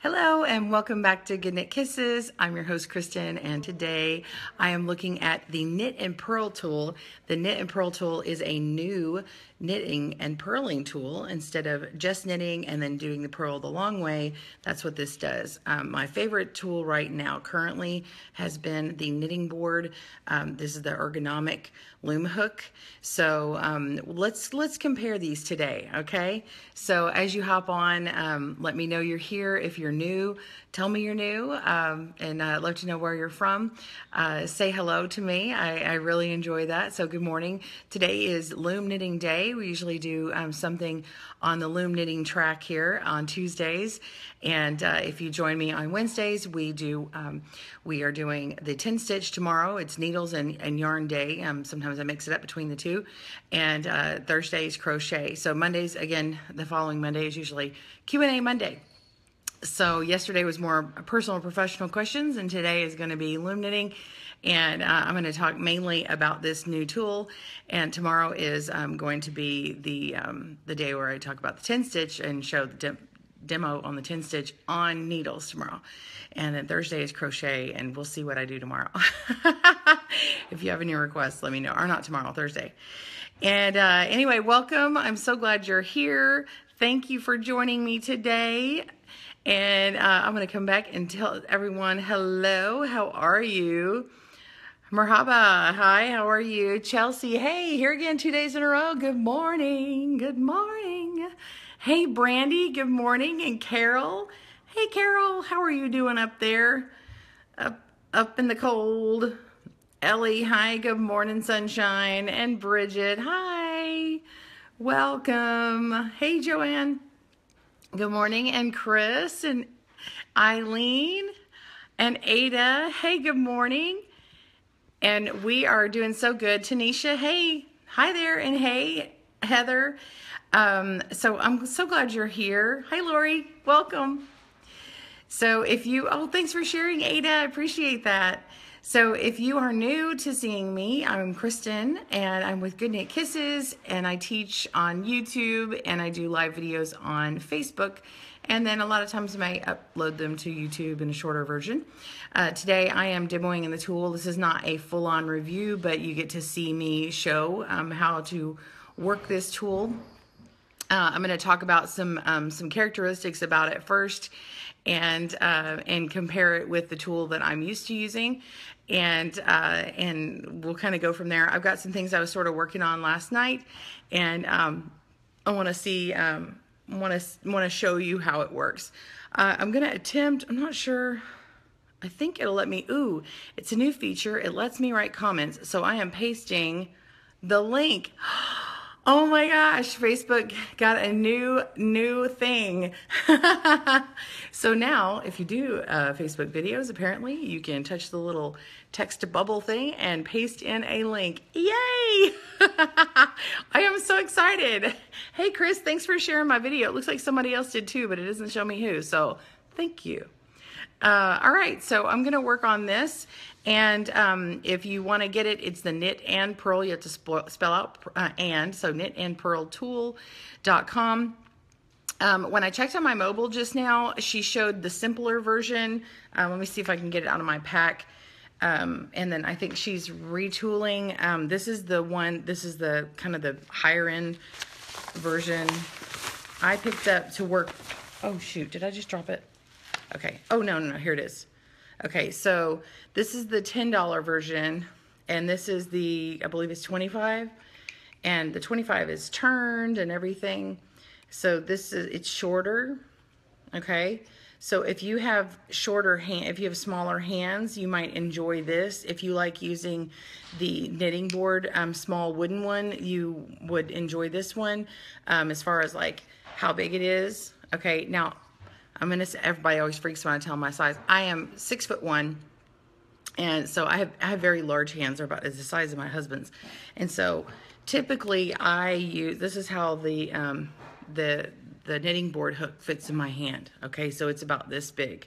Hello and welcome back to Good Knit Kisses. I'm your host Kristen, and today I am looking at the Knit and Purl tool. The Knit and Purl tool is a new knitting and purling tool. Instead of just knitting and then doing the purl the long way, that's what this does. My favorite tool right now currently has been the knitting board. This is the ergonomic loom hook. So let's compare these today, okay? So as you hop on, let me know you're here. If you're new, tell me you're new, and I'd love to know where you're from. Say hello to me. I really enjoy that. So good morning. Today is Loom Knitting Day. We usually do something on the loom knitting track here on Tuesdays, and if you join me on Wednesdays, we are doing the 10 stitch tomorrow. It's needles and yarn day. Sometimes I mix it up between the two, and Thursday is crochet. So Mondays, again, the following Monday is usually Q&A Monday. So yesterday was more personal and professional questions, and today is going to be loom knitting. And I'm going to talk mainly about this new tool. And tomorrow is going to be the day where I talk about the 10 stitch and show the demo on the 10 stitch on needles tomorrow. And then Thursday is crochet, and we'll see what I do tomorrow. If you have any requests, let me know. Or not tomorrow, Thursday. And anyway, welcome. I'm so glad you're here. Thank you for joining me today. And I'm going to come back and tell everyone, hello, how are you? Merhaba, hi, how are you? Chelsea, hey, here again 2 days in a row. Good morning, good morning. Hey, Brandy, good morning. And Carol, hey, Carol, how are you doing up there? Up in the cold. Ellie, hi, good morning, sunshine. And Bridget, hi, welcome. Hey, Joanne. Good morning, and Chris, and Eileen, and Ada. Hey, good morning. And we are doing so good. Tanisha, hey, hi there, and hey, Heather. So I'm so glad you're here. Hi, Lori, welcome. So if you, thanks for sharing, Ada, I appreciate that. So if you are new to seeing me, I'm Kristen, and I'm with Good Knit Kisses, and I teach on YouTube, and I do live videos on Facebook, and then a lot of times I might upload them to YouTube in a shorter version. Today I am demoing in the tool. This is not a full-on review, but you get to see me show how to work this tool. I'm going to talk about some characteristics about it first, and compare it with the tool that I'm used to using, and we'll kind of go from there. I've got some things I was sort of working on last night, and I want to see, want to show you how it works. I'm going to attempt. I'm not sure. I think it'll let me. Ooh, it's a new feature. It lets me write comments, so I am pasting the link. Oh my gosh, Facebook got a new thing. So now, if you do Facebook videos, apparently you can touch the little text bubble thing and paste in a link. Yay! I am so excited. Hey Chris, thanks for sharing my video. It looks like somebody else did too, but it doesn't show me who, so thank you. All right, so I'm going to work on this, and if you want to get it, it's the Knit and Purl. You have to spell out and, so knitandpurltool.com. When I checked on my mobile just now, she showed the simpler version. Let me see if I can get it out of my pack. And then I think she's retooling. This is the one, this is the kind of the higher end version I picked up to work. Oh shoot, did I just drop it? Okay. Oh, no, here it is. Okay, so this is the $10 version, and this is the, I believe it's 25, and the 25 is turned and everything. So this is, it's shorter, okay? So if you have if you have smaller hands, you might enjoy this. If you like using the knitting board, small wooden one, you would enjoy this one, as far as like how big it is. Okay, now, everybody always freaks when I tell my size. I am 6'1", and so I have very large hands. They're about the size of my husband's, and so typically I use. This is how the knitting board hook fits in my hand. Okay, so it's about this big.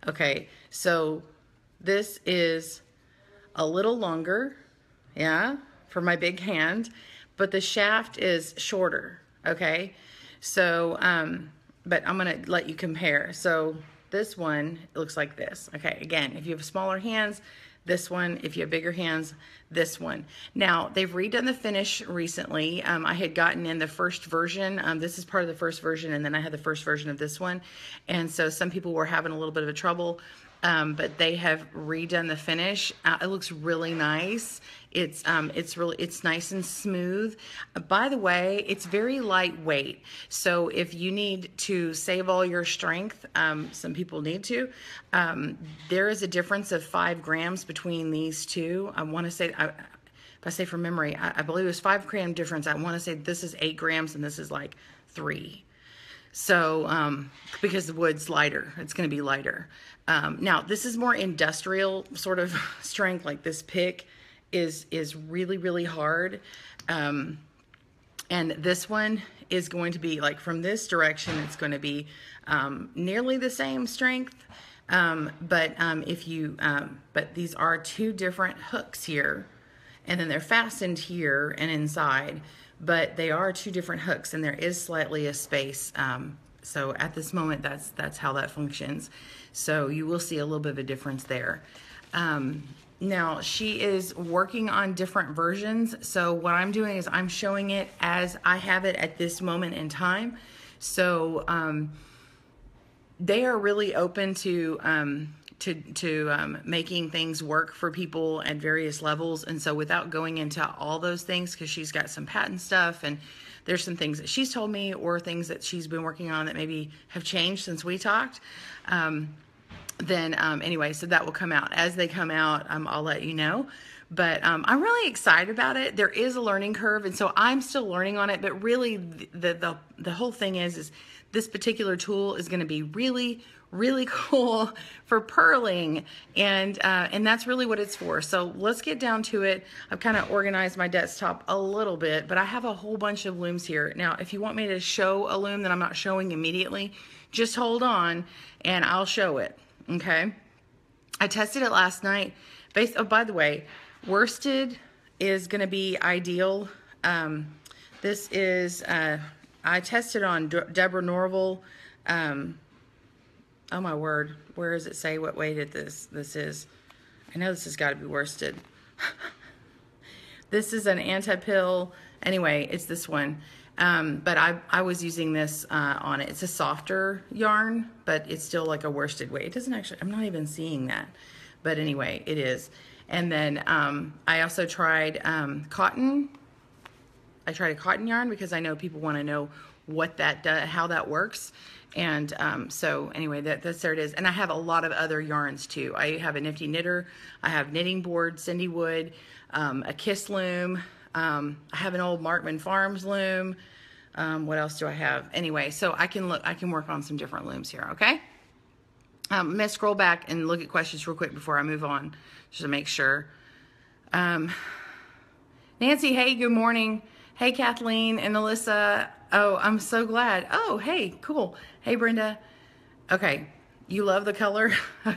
Okay, so this is a little longer, yeah, for my big hand, but the shaft is shorter. Okay, so but I'm gonna let you compare. So this one, it looks like this. Okay, again, if you have smaller hands, this one. If you have bigger hands, this one. Now, they've redone the finish recently. I had gotten in the first version. This is part of the first version, and then I had the first version of this one. And so some people were having a little bit of a trouble, but they have redone the finish. It looks really nice. It's nice and smooth. By the way, it's very lightweight. So if you need to save all your strength, some people need to, there is a difference of 5 grams between these two. I want to say, if I say from memory, I believe it was 5 gram difference. I want to say this is 8 grams and this is like 3. So, because the wood's lighter, it's going to be lighter. Now, this is more industrial sort of strength, like this pick is really, really hard. And this one is going to be like from this direction, it's going to be nearly the same strength. But these are 2 different hooks here, and then they're fastened here and inside, but they are 2 different hooks, and there is slightly a space. So at this moment, that's how that functions. So you will see a little bit of a difference there. Now, she is working on different versions. So what I'm doing is I'm showing it as I have it at this moment in time. So they are really open to making things work for people at various levels. And so without going into all those things, because she's got some patent stuff and there's some things that she's told me or things that she's been working on that maybe have changed since we talked. Anyway, so that will come out. As they come out, I'll let you know. But I'm really excited about it. There is a learning curve, and so I'm still learning on it. But really, the whole thing is this particular tool is going to be really, really cool for purling, and that's really what it's for. So let's get down to it. I've kind of organized my desktop a little bit, but I have a whole bunch of looms here. Now, if you want me to show a loom that I'm not showing immediately, just hold on, and I'll show it. Okay, I tested it last night. Oh, by the way, worsted is going to be ideal. This is, I tested on Deborah Norville. Oh my word, where does it say what weight this is? I know this has got to be worsted. This is an anti-pill. Anyway, it's this one. But I was using this on it. It's a softer yarn, but it's still like a worsted weight. It doesn't actually, I'm not even seeing that. But anyway, it is. And then I also tried cotton. I tried a cotton yarn because I know people want to know what that does, how that works. And so anyway, that's there it is. And I have a lot of other yarns too. I have a Nifty Knitter. I have knitting board, Cindy Wood, a Kiss loom. I have an old Markman Farms loom. What else do I have? Anyway, so I can work on some different looms here, okay? I'm gonna scroll back and look at questions real quick before I move on, just to make sure. Nancy, hey, good morning. Hey, Kathleen and Alyssa. Oh, I'm so glad. Oh, hey, cool. Hey, Brenda. Okay, you love the color?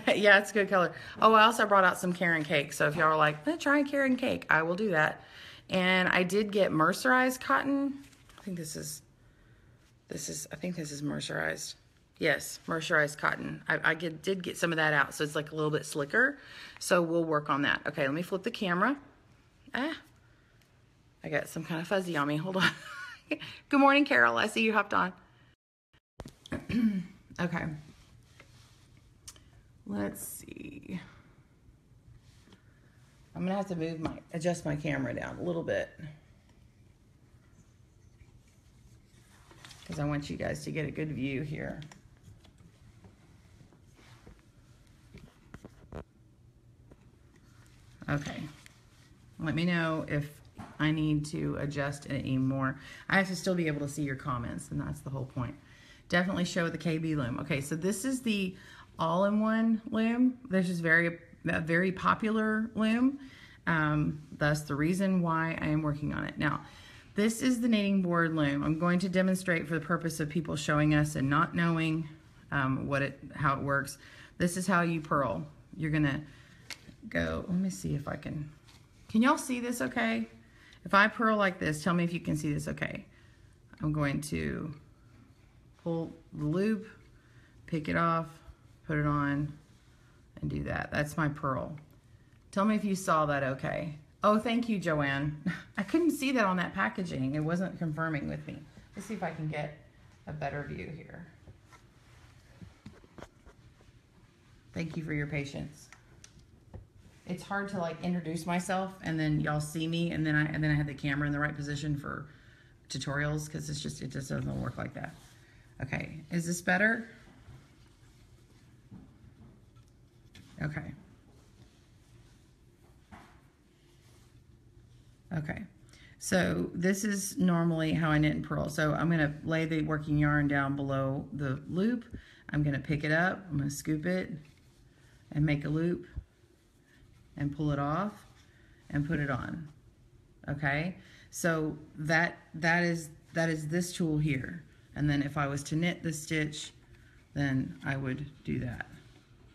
Yeah, it's a good color. Oh, I also brought out some Karen cake. So if y'all are like, try Karen cake, I will do that. And I did get mercerized cotton. I think this is mercerized. Yes, mercerized cotton. I did get some of that out, so it's like a little bit slicker. So we'll work on that. Okay, let me flip the camera. I got some kind of fuzzy on me. Hold on. Good morning, Carol. I see you hopped on. Okay. Let's see. I'm gonna have to adjust my camera down a little bit because I want you guys to get a good view here. Okay. Let me know if I need to adjust it anymore. I have to still be able to see your comments, and that's the whole point. Definitely show the KB loom. Okay, so this is the all-in-one loom. This is a very popular loom. That's the reason why I am working on it. Now, this is the knitting board loom. I'm going to demonstrate for the purpose of people showing us and not knowing how it works. This is how you purl. You're gonna go, let me see if I can y'all see this okay? If I purl like this, tell me if you can see this okay. I'm going to pull the loop, pick it off, put it on, and do that. That's my purl. Tell me if you saw that okay. Oh, thank you, Joanne. I couldn't see that on that packaging. It wasn't confirming with me. Let's see if I can get a better view here. Thank you for your patience. It's hard to like introduce myself and then y'all see me and then I have the camera in the right position for tutorials because it just doesn't work like that. Okay, is this better? Okay. Okay, so this is normally how I knit and purl. So I'm going to lay the working yarn down below the loop. I'm going to pick it up. I'm going to scoop it and make a loop and pull it off and put it on. Okay, so that is this tool here. And then if I was to knit the stitch, then I would do that.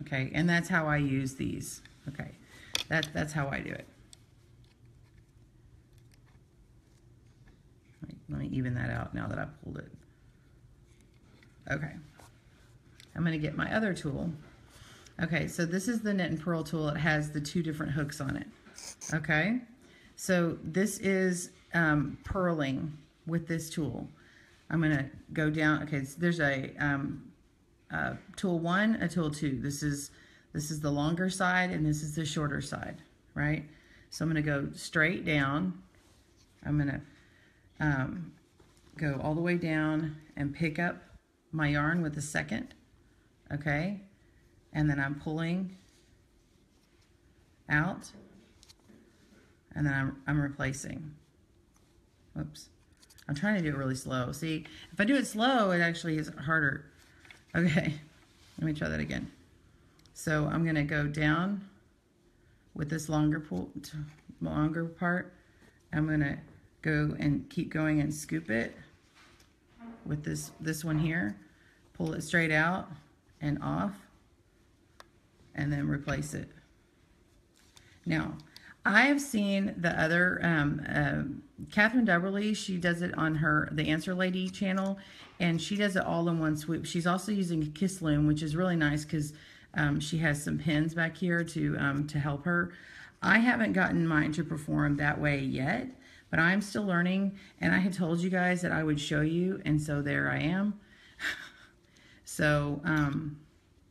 Okay, and that's how I use these. Okay, that's how I do it. Let me even that out now that I've pulled it. Okay, I'm going to get my other tool. Okay, so this is the Knit and Purl tool. It has the 2 different hooks on it. Okay, so this is purling with this tool. I'm going to go down. Okay, so there's a tool 1, a tool 2. This is the longer side and this is the shorter side, right? So I'm going to go straight down. I'm going to go all the way down and pick up my yarn with the second, okay? And then I'm pulling out, and then I'm replacing. Whoops. I'm trying to do it really slow. See, if I do it slow, it actually is harder. Okay, let me try that again. So I'm gonna go down with this longer part. I'm gonna go and keep going and scoop it with this one here, pull it straight out and off, and then replace it. Now, I have seen the other, Catherine Deverly, she does it on the Answer Lady channel, and she does it all in one swoop. She's also using a Kiss Loom, which is really nice because she has some pins back here to help her. I haven't gotten mine to perform that way yet, but I'm still learning, and I had told you guys that I would show you, and so there I am. So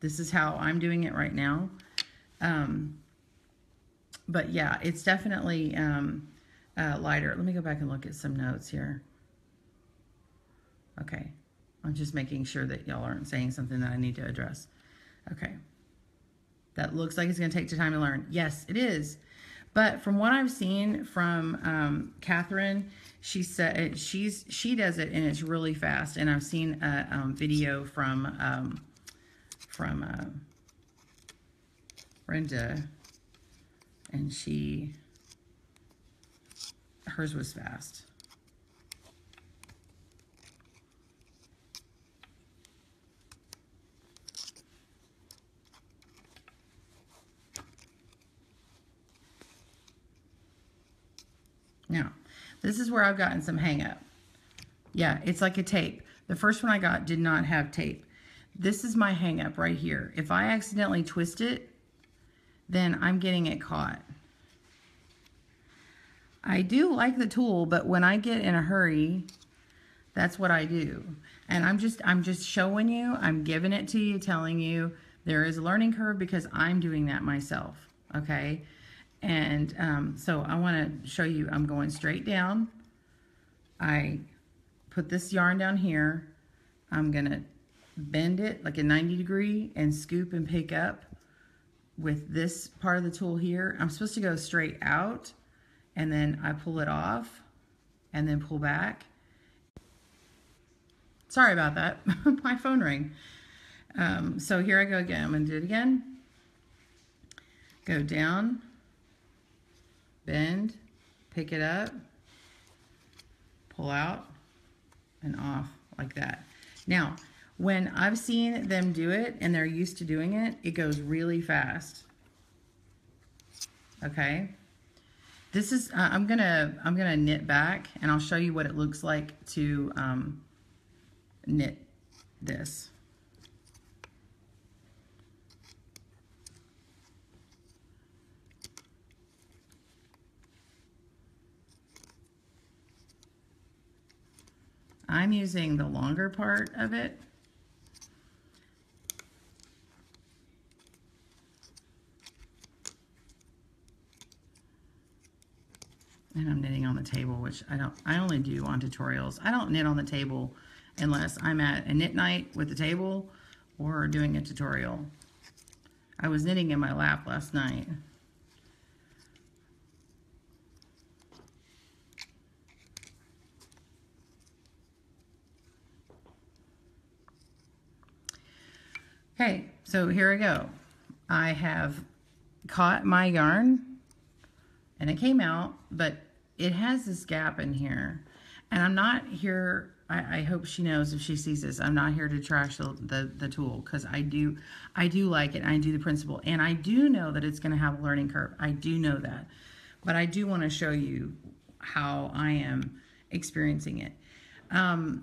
this is how I'm doing it right now. But yeah, it's definitely lighter. Let me go back and look at some notes here. Okay, I'm just making sure that y'all aren't saying something that I need to address. Okay, that looks like it's gonna take time to learn. Yes, it is. But from what I've seen from Catherine, she said she does it and it's really fast. And I've seen a video from Brenda, and hers was fast. Now, this is where I've gotten some hang up. Yeah, it's like a tape. The first one I got did not have tape. This is my hang up right here. If I accidentally twist it, then I'm getting it caught. I do like the tool, but when I get in a hurry, that's what I do. And I'm just showing you, I'm giving it to you, telling you there is a learning curve because I'm doing that myself, okay? And so I want to show you, I'm going straight down. I put this yarn down here. I'm going to bend it like a 90 degree and scoop and pick up with this part of the tool here. I'm supposed to go straight out, and then I pull it off and then pull back. Sorry about that. My phone rang. So here I go again. I'm going to do it again. Go down, bend, pick it up, pull out, and off like that. Now, when I've seen them do it and they're used to doing it, it goes really fast. Okay. This is I'm gonna knit back, and I'll show you what it looks like to knit this. I'm using the longer part of it. And I'm knitting on the table, which I only do on tutorials. I don't knit on the table unless I'm at a knit night with the table or doing a tutorial. I was knitting in my lap last night. Okay, so here I go. I have caught my yarn and it came out, but it has this gap in here. And I'm not here, I hope she knows if she sees this, I'm not here to trash the tool, because I do like it, and I do the principle, and I do know that it's going to have a learning curve. I do know that. But I do want to show you how I am experiencing it.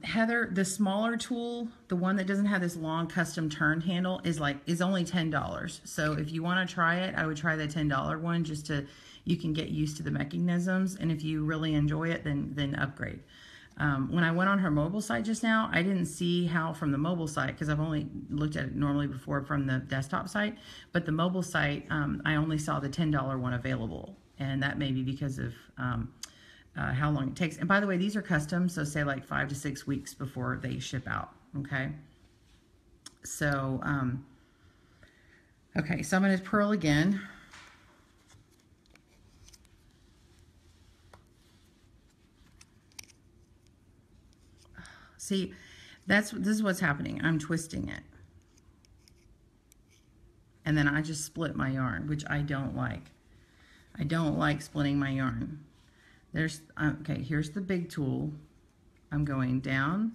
Heather, the smaller tool, the one that doesn't have this long custom turn handle, is only $10. So if you want to try it, I would try the $10 one, just to, you can get used to the mechanisms, and if you really enjoy it, then upgrade. When I went on her mobile site just now, I didn't see how from the mobile site, because I've only looked at it normally before from the desktop site, but the mobile site, I only saw the $10 one available, and that may be because of how long it takes. And by the way, these are custom, so say like 5 to 6 weeks before they ship out, okay? So, okay, so I'm going to purl again. See, this is what's happening. I'm twisting it. And then I just split my yarn, which I don't like. I don't like splitting my yarn. Okay, here's the big tool. I'm going down.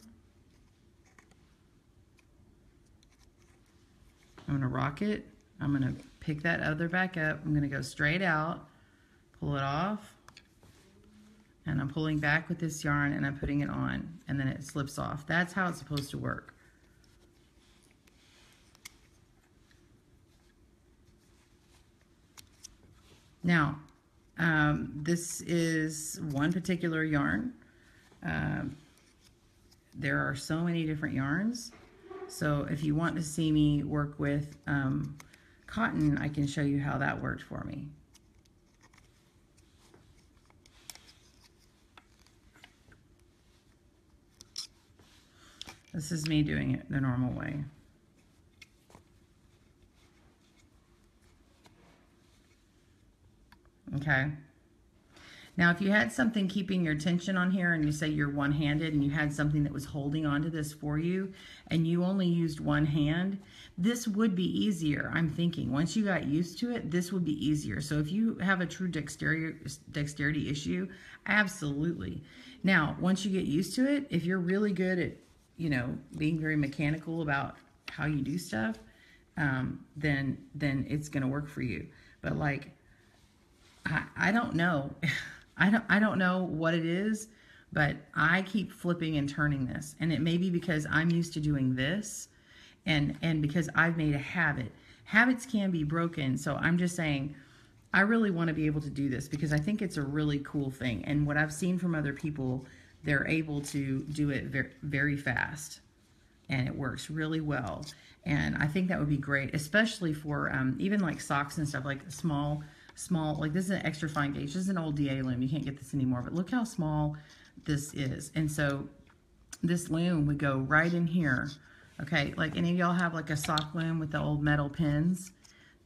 I'm going to rock it. I'm going to pick that other back up. I'm going to go straight out, pull it off. And I'm pulling back with this yarn and I'm putting it on, and then it slips off. That's how it's supposed to work. Now, this is one particular yarn. There are so many different yarns. So if you want to see me work with cotton, I can show you how that worked for me. This is me doing it the normal way. Okay. Now, if you had something keeping your tension on here, and you say you're one-handed and you had something that was holding onto this for you, and you only used one hand, this would be easier. I'm thinking once you got used to it, this would be easier. So if you have a true dexterity issue, absolutely. Now, once you get used to it, if you're really good at, you know, being very mechanical about how you do stuff, then it's going to work for you. But like, I don't know. I don't know what it is, but I keep flipping and turning this, and it may be because I'm used to doing this, and because I've made a habit. Habits can be broken, so I'm just saying I really want to be able to do this because I think it's a really cool thing. And what I've seen from other people, they're able to do it very, very fast, and it works really well. And I think that would be great, especially for even like socks and stuff, like small, like this is an extra fine gauge. This is an old DA loom. You can't get this anymore, but look how small this is. And so this loom would go right in here. Okay, like any of y'all have like a sock loom with the old metal pins?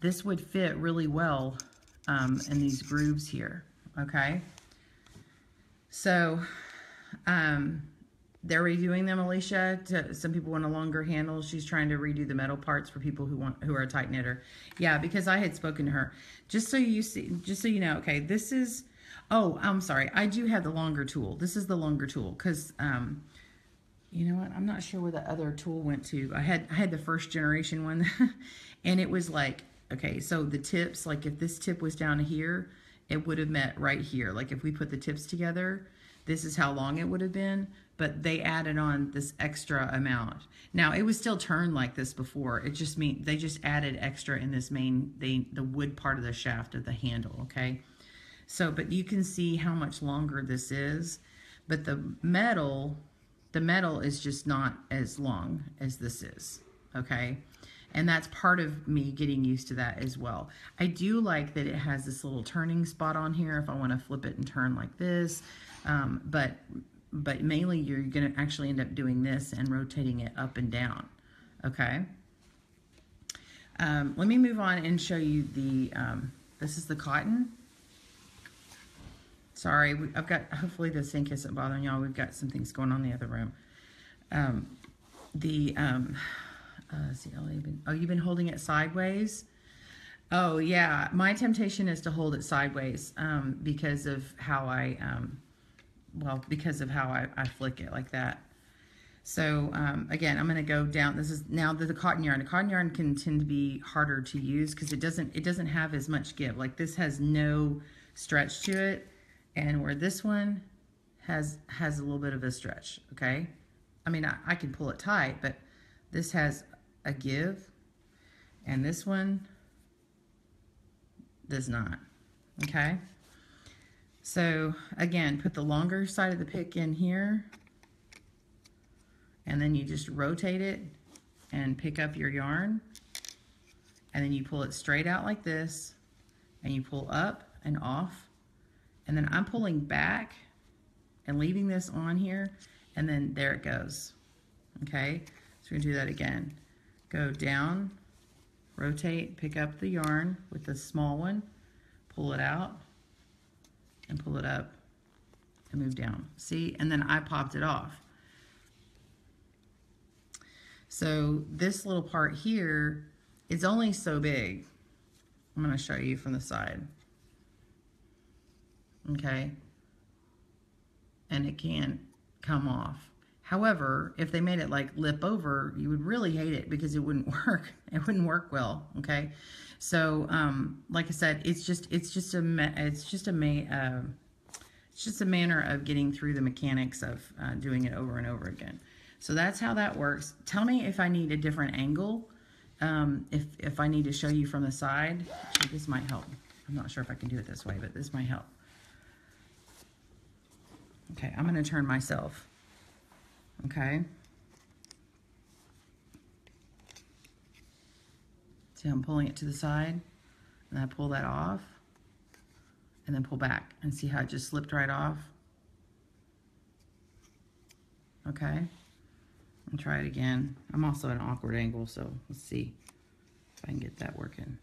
This would fit really well in these grooves here, okay? So, they're redoing them, Alicia. Some people want a longer handle. She's trying to redo the metal parts for people who are a tight knitter. Yeah, because I had spoken to her. Just so you know, okay, this is, oh, I'm sorry. I do have the longer tool. This is the longer tool because, you know what? I'm not sure where the other tool went to. I had the first generation one, and it was like, okay, so the tips, like if this tip was down here, it would have met right here. Like if we put the tips together, this is how long it would have been, but they added on this extra amount. Now, it was still turned like this before. It just means they just added extra in this the wood part of the shaft of the handle, okay? So, but you can see how much longer this is, but the metal the metal is just not as long as this is, okay? And that's part of me getting used to that as well. I do like that it has this little turning spot on here if I want to flip it and turn like this. But mainly you're going to actually end up doing this and rotating it up and down, okay? Let me move on and show you the, this is the cotton. Sorry, I've got, hopefully the sink isn't bothering y'all. We've got some things going on in the other room. See, oh, you've been holding it sideways? Oh, yeah. My temptation is to hold it sideways because of how I, because of how I flick it like that. So, again, I'm going to go down. This is now the cotton yarn. The cotton yarn can tend to be harder to use because it doesn't have as much give. Like this has no stretch to it, and where this one has a little bit of a stretch, okay? I mean, I can pull it tight, but this has a give, and this one does not, okay? So again, put the longer side of the pick in here, and then you just rotate it and pick up your yarn, and then you pull it straight out like this, and you pull up and off, and then I'm pulling back and leaving this on here, and then there it goes, okay? So we're gonna do that again. Go down, rotate, pick up the yarn with the small one, pull it out, and pull it up, and move down. See, and then I popped it off. So this little part here is only so big. I'm gonna show you from the side. Okay, and it can come off. However, if they made it like lip over, you would really hate it because it wouldn't work. It wouldn't work well. Okay, so like I said, it's just a manner of getting through the mechanics of doing it over and over again. So that's how that works. Tell me if I need a different angle. If I need to show you from the side, actually, this might help. I'm not sure if I can do it this way, but this might help. Okay, I'm going to turn myself. Okay. See, I'm pulling it to the side, and I pull that off, and then pull back, and see how it just slipped right off? Okay. I'll try it again. I'm also at an awkward angle, so let's see if I can get that working.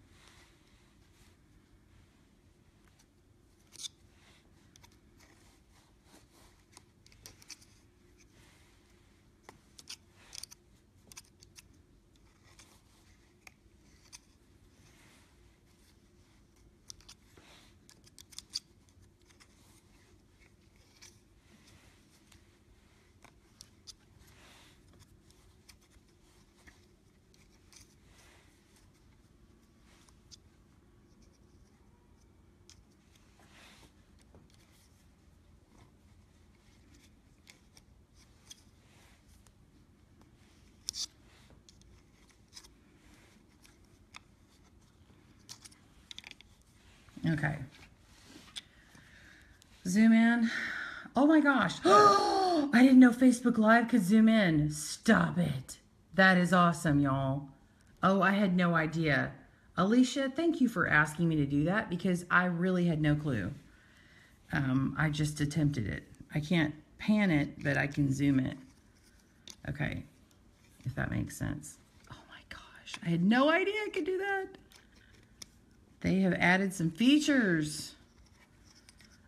Okay. Zoom in. Oh my gosh. I didn't know Facebook Live could zoom in. Stop it. That is awesome, y'all. Oh, I had no idea. Alicia, thank you for asking me to do that because I really had no clue. I just attempted it. I can't pan it, but I can zoom it. Okay, if that makes sense. Oh my gosh, I had no idea I could do that. They have added some features.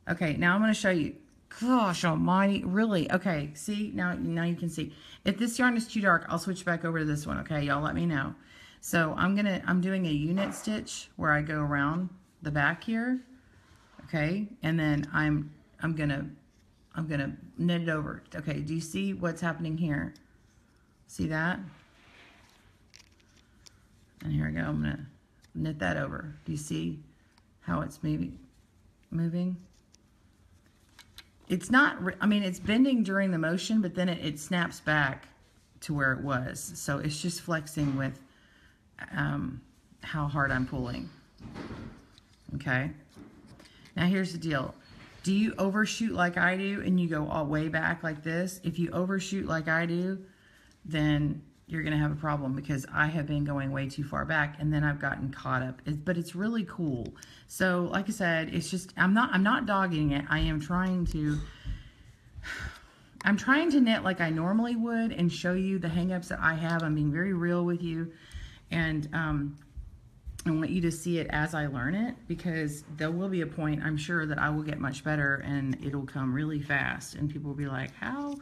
Okay, now I'm going to show you. Gosh almighty, really? Okay, see, now you can see. If this yarn is too dark, I'll switch back over to this one, okay? Y'all let me know. So I'm doing a unit stitch where I go around the back here, okay? And then I'm gonna knit it over. Okay, do you see what's happening here? See that? And here we go, I'm gonna knit that over. Do you see how it's moving? It's not, I mean, it's bending during the motion, but then it snaps back to where it was. So it's just flexing with how hard I'm pulling. Okay. Now here's the deal. Do you overshoot like I do and you go all way back like this? If you overshoot like I do, then you're going to have a problem, because I have been going way too far back and then I've gotten caught up. But it's really cool. So like I said, it's just, I'm not dogging it. I'm trying to knit like I normally would and show you the hang-ups that I have. I'm being very real with you, and I want you to see it as I learn it, because there will be a point, I'm sure, that I will get much better and it'll come really fast and people will be like, how?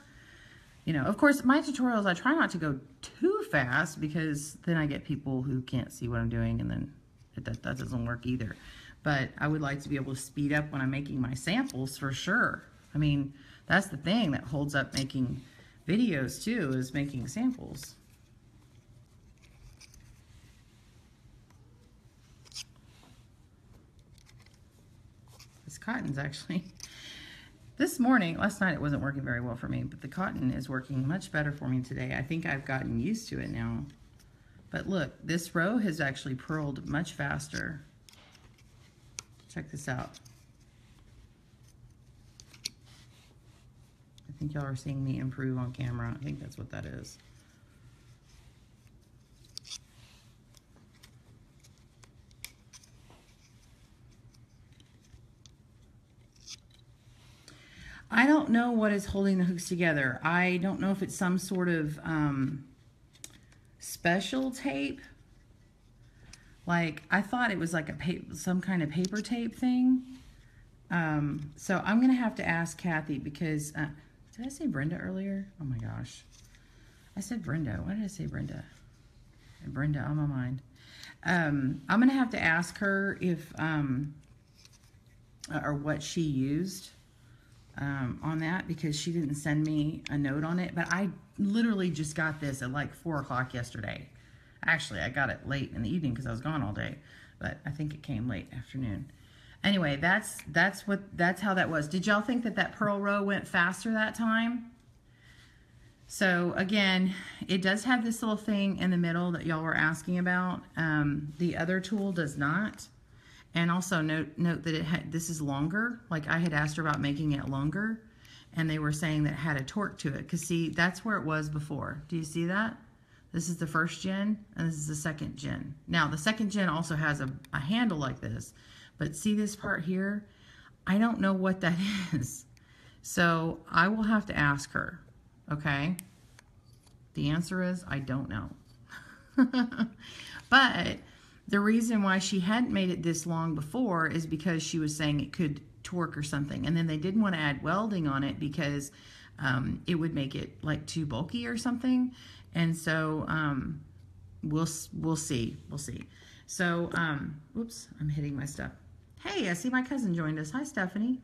You know, of course, my tutorials, I try not to go too fast, because then I get people who can't see what I'm doing, and then that doesn't work either. But I would like to be able to speed up when I'm making my samples, for sure. I mean, that's the thing that holds up making videos too, is making samples. This cotton's actually, this morning, last night it wasn't working very well for me, but the cotton is working much better for me today. I think I've gotten used to it now. But look, this row has actually purled much faster. Check this out. I think y'all are seeing me improve on camera. I think that's what that is. I don't know what is holding the hooks together. I don't know if it's some sort of special tape. Like, I thought it was like some kind of paper tape thing. So I'm gonna have to ask Kathy, because did I say Brenda earlier? Oh my gosh, I said Brenda. Why did I say Brenda? Brenda on my mind. I'm gonna have to ask her if or what she used on that, because she didn't send me a note on it. But I literally just got this at like 4 o'clock yesterday. Actually, I got it late in the evening because I was gone all day, but I think it came late afternoon. Anyway, that's how that was. Did y'all think that that purl row went faster that time? So again, it does have this little thing in the middle that y'all were asking about. The other tool does not. And also note that this is longer. Like, I had asked her about making it longer, and they were saying that it had a torque to it. Because see, that's where it was before. Do you see that? This is the first gen, and this is the second gen. Now, the second gen also has a handle like this. But see this part here? I don't know what that is. So I will have to ask her, okay? The answer is, I don't know. But the reason why she hadn't made it this long before is because she was saying it could torque or something. And then they didn't want to add welding on it because it would make it like too bulky or something. And so we'll see. We'll see. So, oops, I'm hitting my stuff. Hey, I see my cousin joined us. Hi, Stephanie.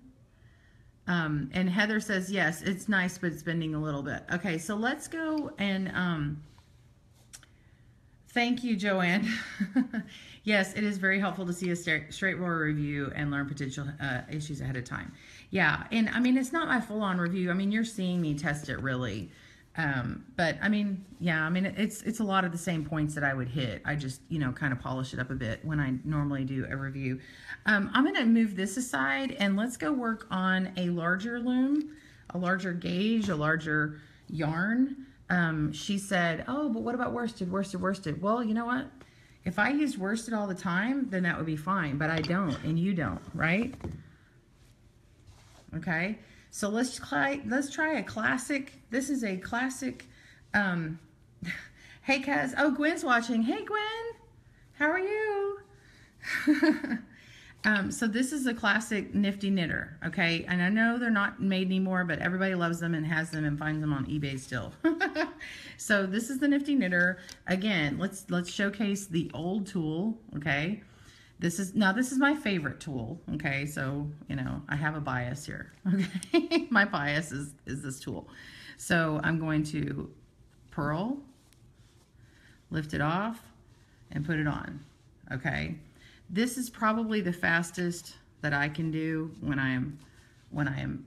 And Heather says, yes, it's nice, but it's bending a little bit. Okay, so let's go and thank you, Joanne. Yes, it is very helpful to see a straight row review and learn potential issues ahead of time. Yeah, and I mean, it's not my full-on review. I mean, you're seeing me test it really. But I mean, yeah, I mean, it's a lot of the same points that I would hit. I just, you know, kind of polish it up a bit when I normally do a review. I'm going to move this aside and let's go work on a larger loom, a larger gauge, a larger yarn. She said, oh, but what about worsted, worsted, worsted? Well, you know what? If I used worsted all the time, then that would be fine, but I don't, and you don't, right? Okay. So let's try a classic. This is a classic. Hey, Kaz. Oh, Gwen's watching. Hey, Gwen. How are you? So this is a classic nifty knitter. Okay, and I know they're not made anymore, but everybody loves them and has them and finds them on eBay still. So this is the nifty knitter. Again, let's showcase the old tool. Okay. This is my favorite tool, okay? So, you know, I have a bias here, okay? My bias is this tool. So I'm going to purl, lift it off, and put it on, okay? This is probably the fastest that I can do when I am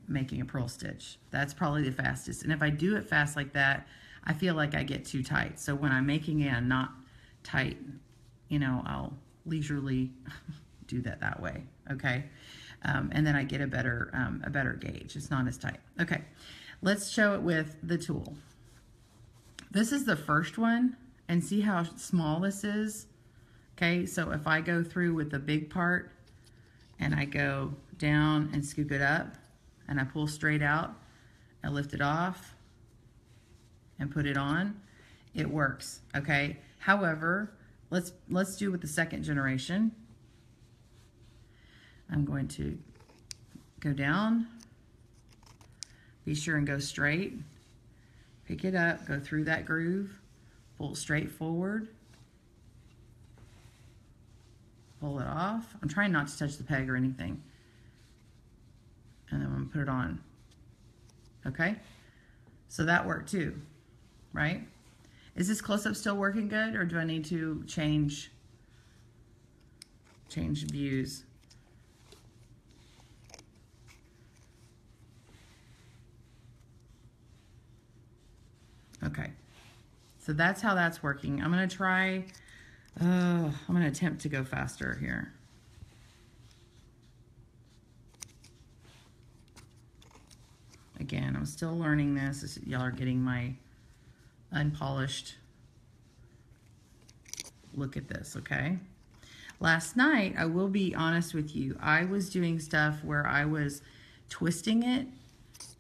making a purl stitch. That's probably the fastest. And if I do it fast like that, I feel like I get too tight. So when I'm making it, I'm not tight, you know, I'll leisurely do that way, okay? and then I get a better gauge. It's not as tight. Okay, let's show it with the tool. This is the first one, and see how small this is? Okay, so if I go through with the big part, and I go down and scoop it up, and I pull straight out, I lift it off, and put it on, it works, okay? However, let's do with the second generation. I'm going to go down, be sure and go straight, pick it up, go through that groove, pull it straight forward, pull it off. I'm trying not to touch the peg or anything. And then I'm gonna put it on. Okay? So that worked too, right? Is this close-up still working good, or do I need to change views? Okay, so that's how that's working. I'm gonna try, I'm gonna attempt to go faster here. Again, I'm still learning this. Y'all are getting my unpolished look at this, okay? Last night, I will be honest with you, I was doing stuff where I was twisting it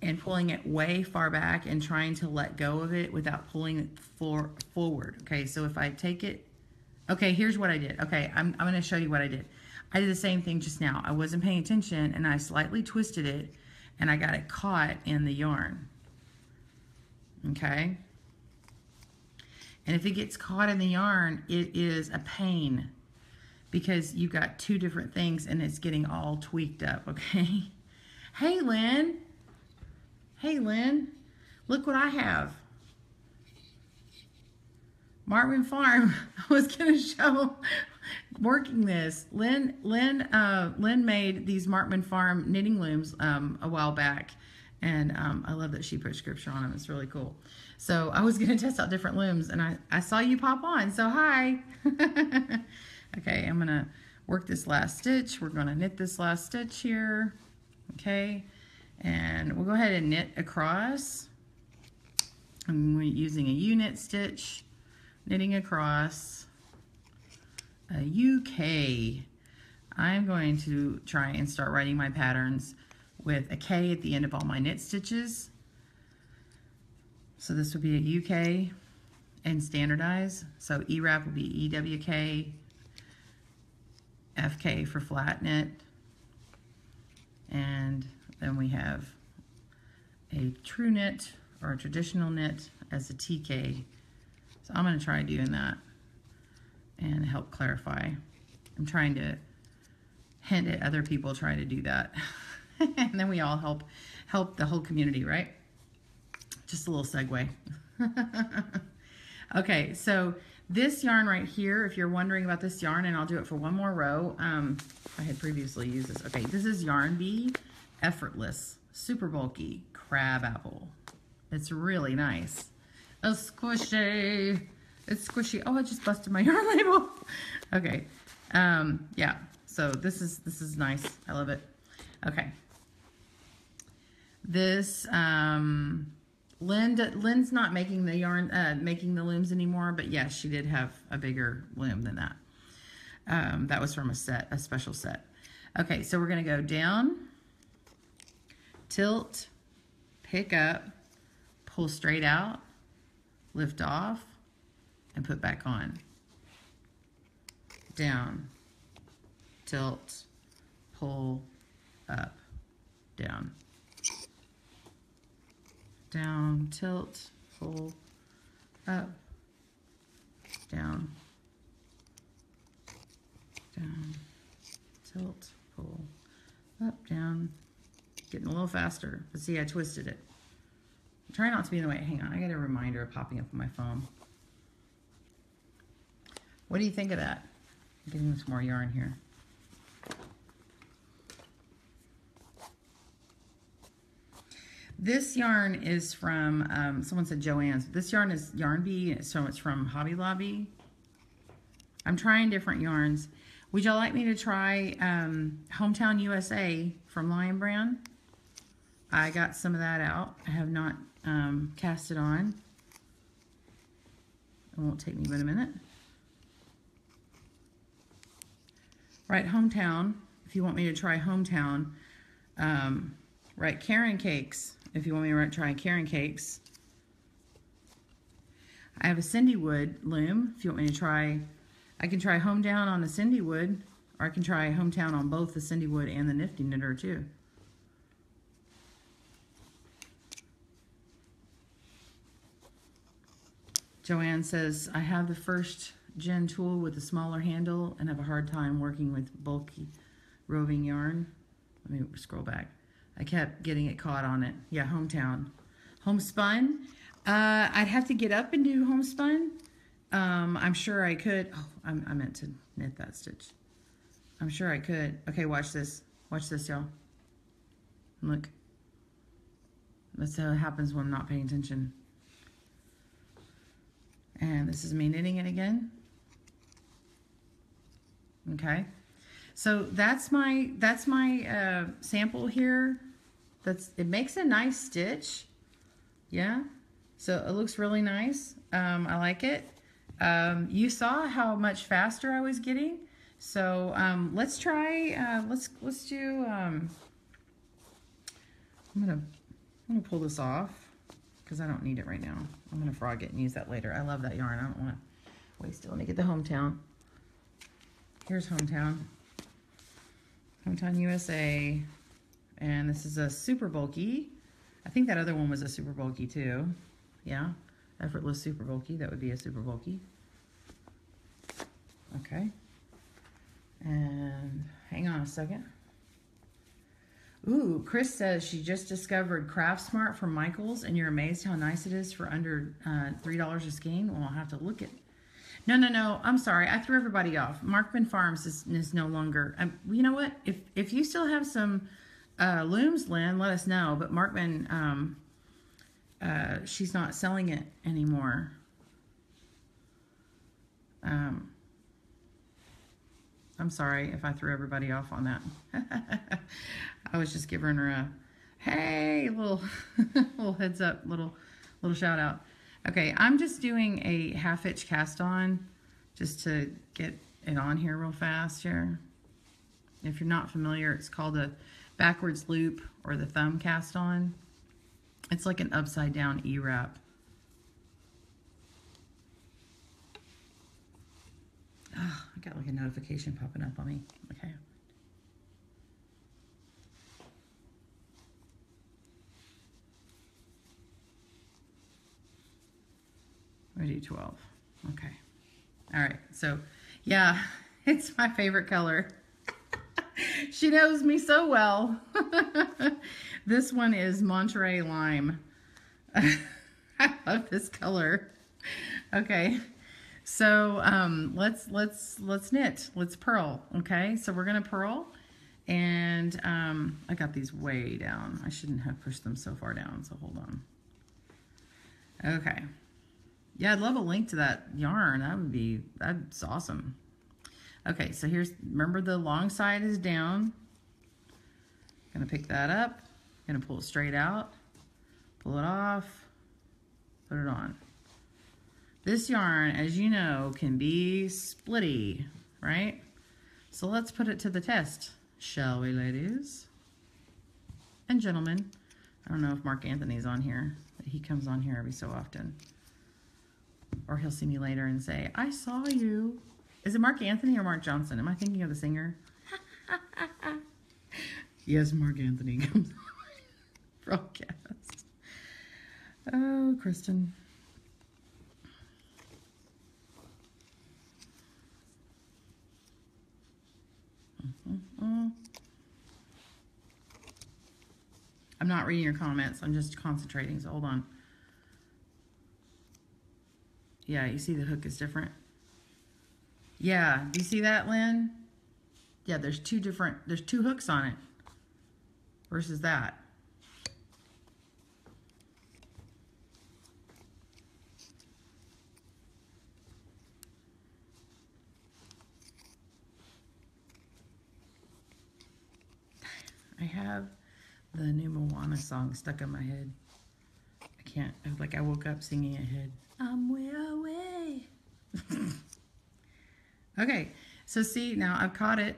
and pulling it way far back and trying to let go of it without pulling it forward. Okay, so if I take it, okay, here's what I did. Okay, I'm gonna show you what I did. I did the same thing just now. I wasn't paying attention and I slightly twisted it and I got it caught in the yarn. Okay? And if it gets caught in the yarn, it is a pain because you've got two different things and it's getting all tweaked up, okay? Hey, Lynn. Hey, Lynn. Look what I have. Martman Farm. I was going to show working this. Lynn made these Martman Farm knitting looms a while back. And I love that she put scripture on them. It's really cool. So I was going to test out different looms, and I saw you pop on. So hi. Okay, I'm going to work this last stitch. We're going to knit this last stitch here. Okay, and we'll go ahead and knit across. I'm using a U-knit stitch, knitting across a UK. I'm going to try and start writing my patterns with a K at the end of all my knit stitches. So this would be a UK and standardize. So EWRAP will be EWK, FK for flat knit, and then we have a true knit or a traditional knit as a TK. So I'm going to try doing that and help clarify. I'm trying to hint at other people trying to do that. And then we all help the whole community, right? Just a little segue. Okay, so this yarn right here, if you're wondering about this yarn, and I'll do it for one more row. I had previously used this. Okay, this is Yarn Bee Effortless, super bulky crab apple. It's really nice. It's squishy. It's squishy. Oh, I just busted my yarn label. Okay, yeah. So this is nice. I love it. Okay. This Lynn's not making the yarn, making the looms anymore, but yes, she did have a bigger loom than that. That was from a special set. Okay, so we're gonna go down, tilt, pick up, pull straight out, lift off, and put back on. Down, tilt, pull, up, down. Down, tilt, pull, up, down, down, tilt, pull, up, down. Getting a little faster, but see, I twisted it. Try not to be in the way. Hang on, I got a reminder popping up on my phone. What do you think of that? I'm getting some more yarn here. This yarn is from, someone said Joann's. This yarn is Yarn Bee, so it's from Hobby Lobby. I'm trying different yarns. Would y'all like me to try Hometown USA from Lion Brand? I got some of that out. I have not cast it on. It won't take me but a minute. Write Hometown if you want me to try Hometown. Write Karen Cakes if you want me to try Karen Cakes. I have a Cindy Wood loom if you want me to try. I can try Hometown on the Cindy Wood, or I can try Hometown on both the Cindy Wood and the Nifty Knitter too. Joanne says, I have the first gen tool with a smaller handle and have a hard time working with bulky roving yarn. Let me scroll back. I kept getting it caught on it. Yeah, Hometown. Homespun. I'd have to get up and do homespun. I'm sure I could. Oh, I meant to knit that stitch. I'm sure I could. Okay, watch this. Watch this, y'all. Look. That's how it happens when I'm not paying attention. And this is me knitting it again. Okay. So that's my sample here. It makes a nice stitch. Yeah. So it looks really nice. I like it. You saw how much faster I was getting. So let's try. Let's do. I'm gonna pull this off because I don't need it right now. I'm gonna frog it and use that later. I love that yarn. I don't want to waste it. Let me get the Hometown. Here's Hometown. Hometown USA. And this is a super bulky. I think that other one was a super bulky too. Yeah, effortless super bulky. That would be a super bulky. Okay. And hang on a second. Ooh, Chris says she just discovered Craft Smart from Michaels, and you're amazed how nice it is for under $3 a skein. Well, I'll have to look at. No. I'm sorry. I threw everybody off. Markman Farms is no longer. You know what? If you still have some looms, Lynn, let us know. But Markman, she's not selling it anymore. I'm sorry if I threw everybody off on that. I was just giving her a hey, little heads up, little shout out. Okay, I'm just doing a half-inch cast on just to get it on here real fast here. If you're not familiar, it's called a backwards loop or the thumb cast on. It's like an upside down E-wrap. Oh, I got like a notification popping up on me. Okay. I do 12. Okay. All right. So, yeah, it's my favorite color. She knows me so well. This one is Monterey Lime. I love this color. Okay. So, let's knit. Let's purl. Okay. So we're going to purl, and I got these way down. I shouldn't have pushed them so far down. So hold on. Okay. Yeah, I'd love a link to that yarn. That's awesome. Okay, so remember the long side is down. Gonna pick that up, gonna pull it straight out, pull it off, put it on. This yarn, as you know, can be splitty, right? So let's put it to the test, shall we, ladies and gentlemen? I don't know if Mark Anthony's on here, but he comes on here every so often. Or he'll see me later and say, I saw you. Is it Mark Anthony or Mark Johnson? Am I thinking of the singer? Yes, Mark Anthony comes on broadcast. Oh, Kristen. I'm not reading your comments. I'm just concentrating, so hold on. Yeah, you see the hook is different. Yeah, do you see that, Lynn? Yeah, there's two hooks on it versus that. I have the new Moana song stuck in my head. I can't, like I woke up singing it ahead. I'm way away. Okay, so see, now I've caught it.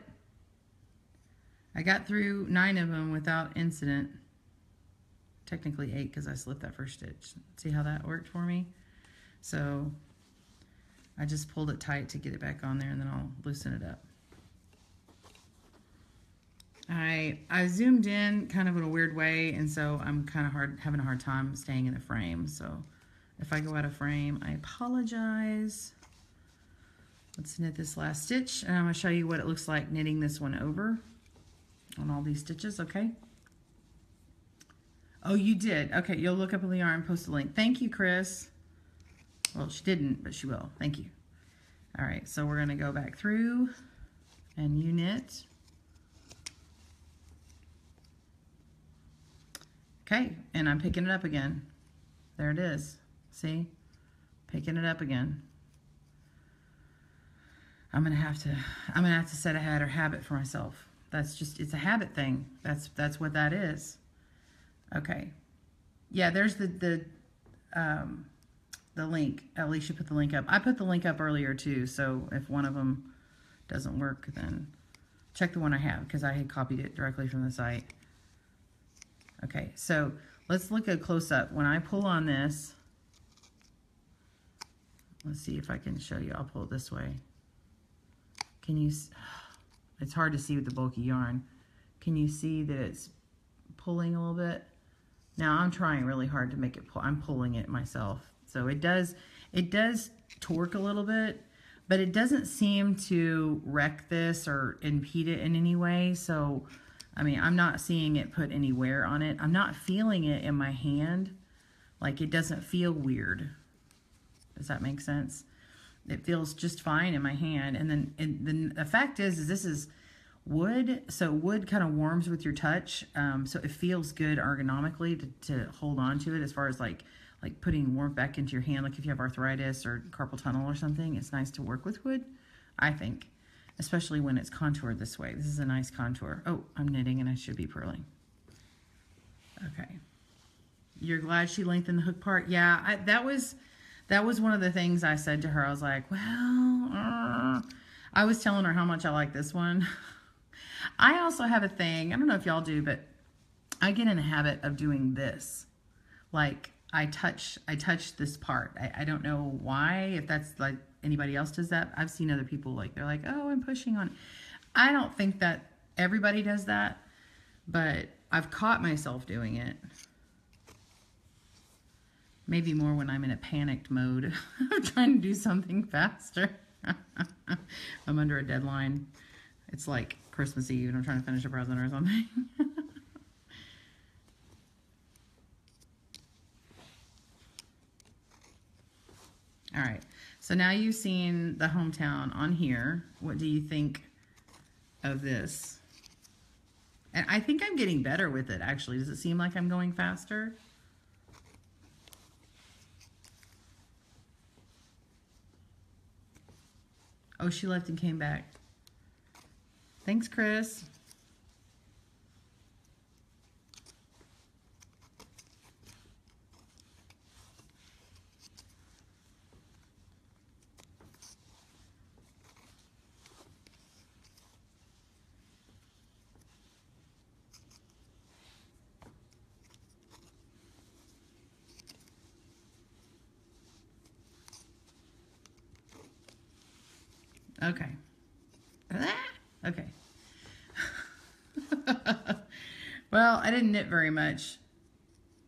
I got through 9 of them without incident. Technically 8 because I slipped that first stitch. See how that worked for me? So I just pulled it tight to get it back on there, and then I'll loosen it up. I zoomed in kind of in a weird way, and so I'm kind of having a hard time staying in the frame. So if I go out of frame, I apologize. Let's knit this last stitch, and I'm going to show you what it looks like knitting this one over on all these stitches, okay? Oh, you did. Okay, you'll look up in the yarn, post a link. Thank you, Chris. Well, she didn't, but she will. Thank you. All right, so we're going to go back through and you knit. Okay, and I'm picking it up again. There it is. See? Picking it up again. I'm gonna have to set a habit for myself. That's just, it's a habit thing. That's what that is. Okay. Yeah, there's the link. Alicia put the link up. I put the link up earlier too, so if one of them doesn't work, then check the one I have, because I had copied it directly from the site. Okay, so let's look at a close-up. When I pull on this, let's see if I can show you. I'll pull it this way. Can you, it's hard to see with the bulky yarn. Can you see that it's pulling a little bit? Now I'm trying really hard to make it pull. I'm pulling it myself. So it does torque a little bit, but it doesn't seem to wreck this or impede it in any way. So, I mean, I'm not seeing it put any wear on it. I'm not feeling it in my hand. Like, it doesn't feel weird. Does that make sense? It feels just fine in my hand. And then the fact is this is wood. So wood kind of warms with your touch. So it feels good ergonomically to hold on to it, as far as like putting warmth back into your hand. Like if you have arthritis or carpal tunnel or something, it's nice to work with wood, I think. Especially when it's contoured this way. This is a nice contour. Oh, I'm knitting and I should be purling. Okay. You're glad she lengthened the hook part? Yeah, that was one of the things I said to her. I was like, well, I was telling her how much I like this one. I also have a thing, I don't know if y'all do, but I get in the habit of doing this. Like, I touch this part. I don't know why, if that's like anybody else does that. I've seen other people, like, they're like, oh, I'm pushing on it. I don't think that everybody does that, but I've caught myself doing it. Maybe more when I'm in a panicked mode. I'm trying to do something faster. I'm under a deadline. It's like Christmas Eve and I'm trying to finish a present or something. All right, so now you've seen the hometown on here. What do you think of this? And I think I'm getting better with it, actually. Does it seem like I'm going faster? Oh, she left and came back. Thanks, Chris. Okay. Okay. Well, I didn't knit very much,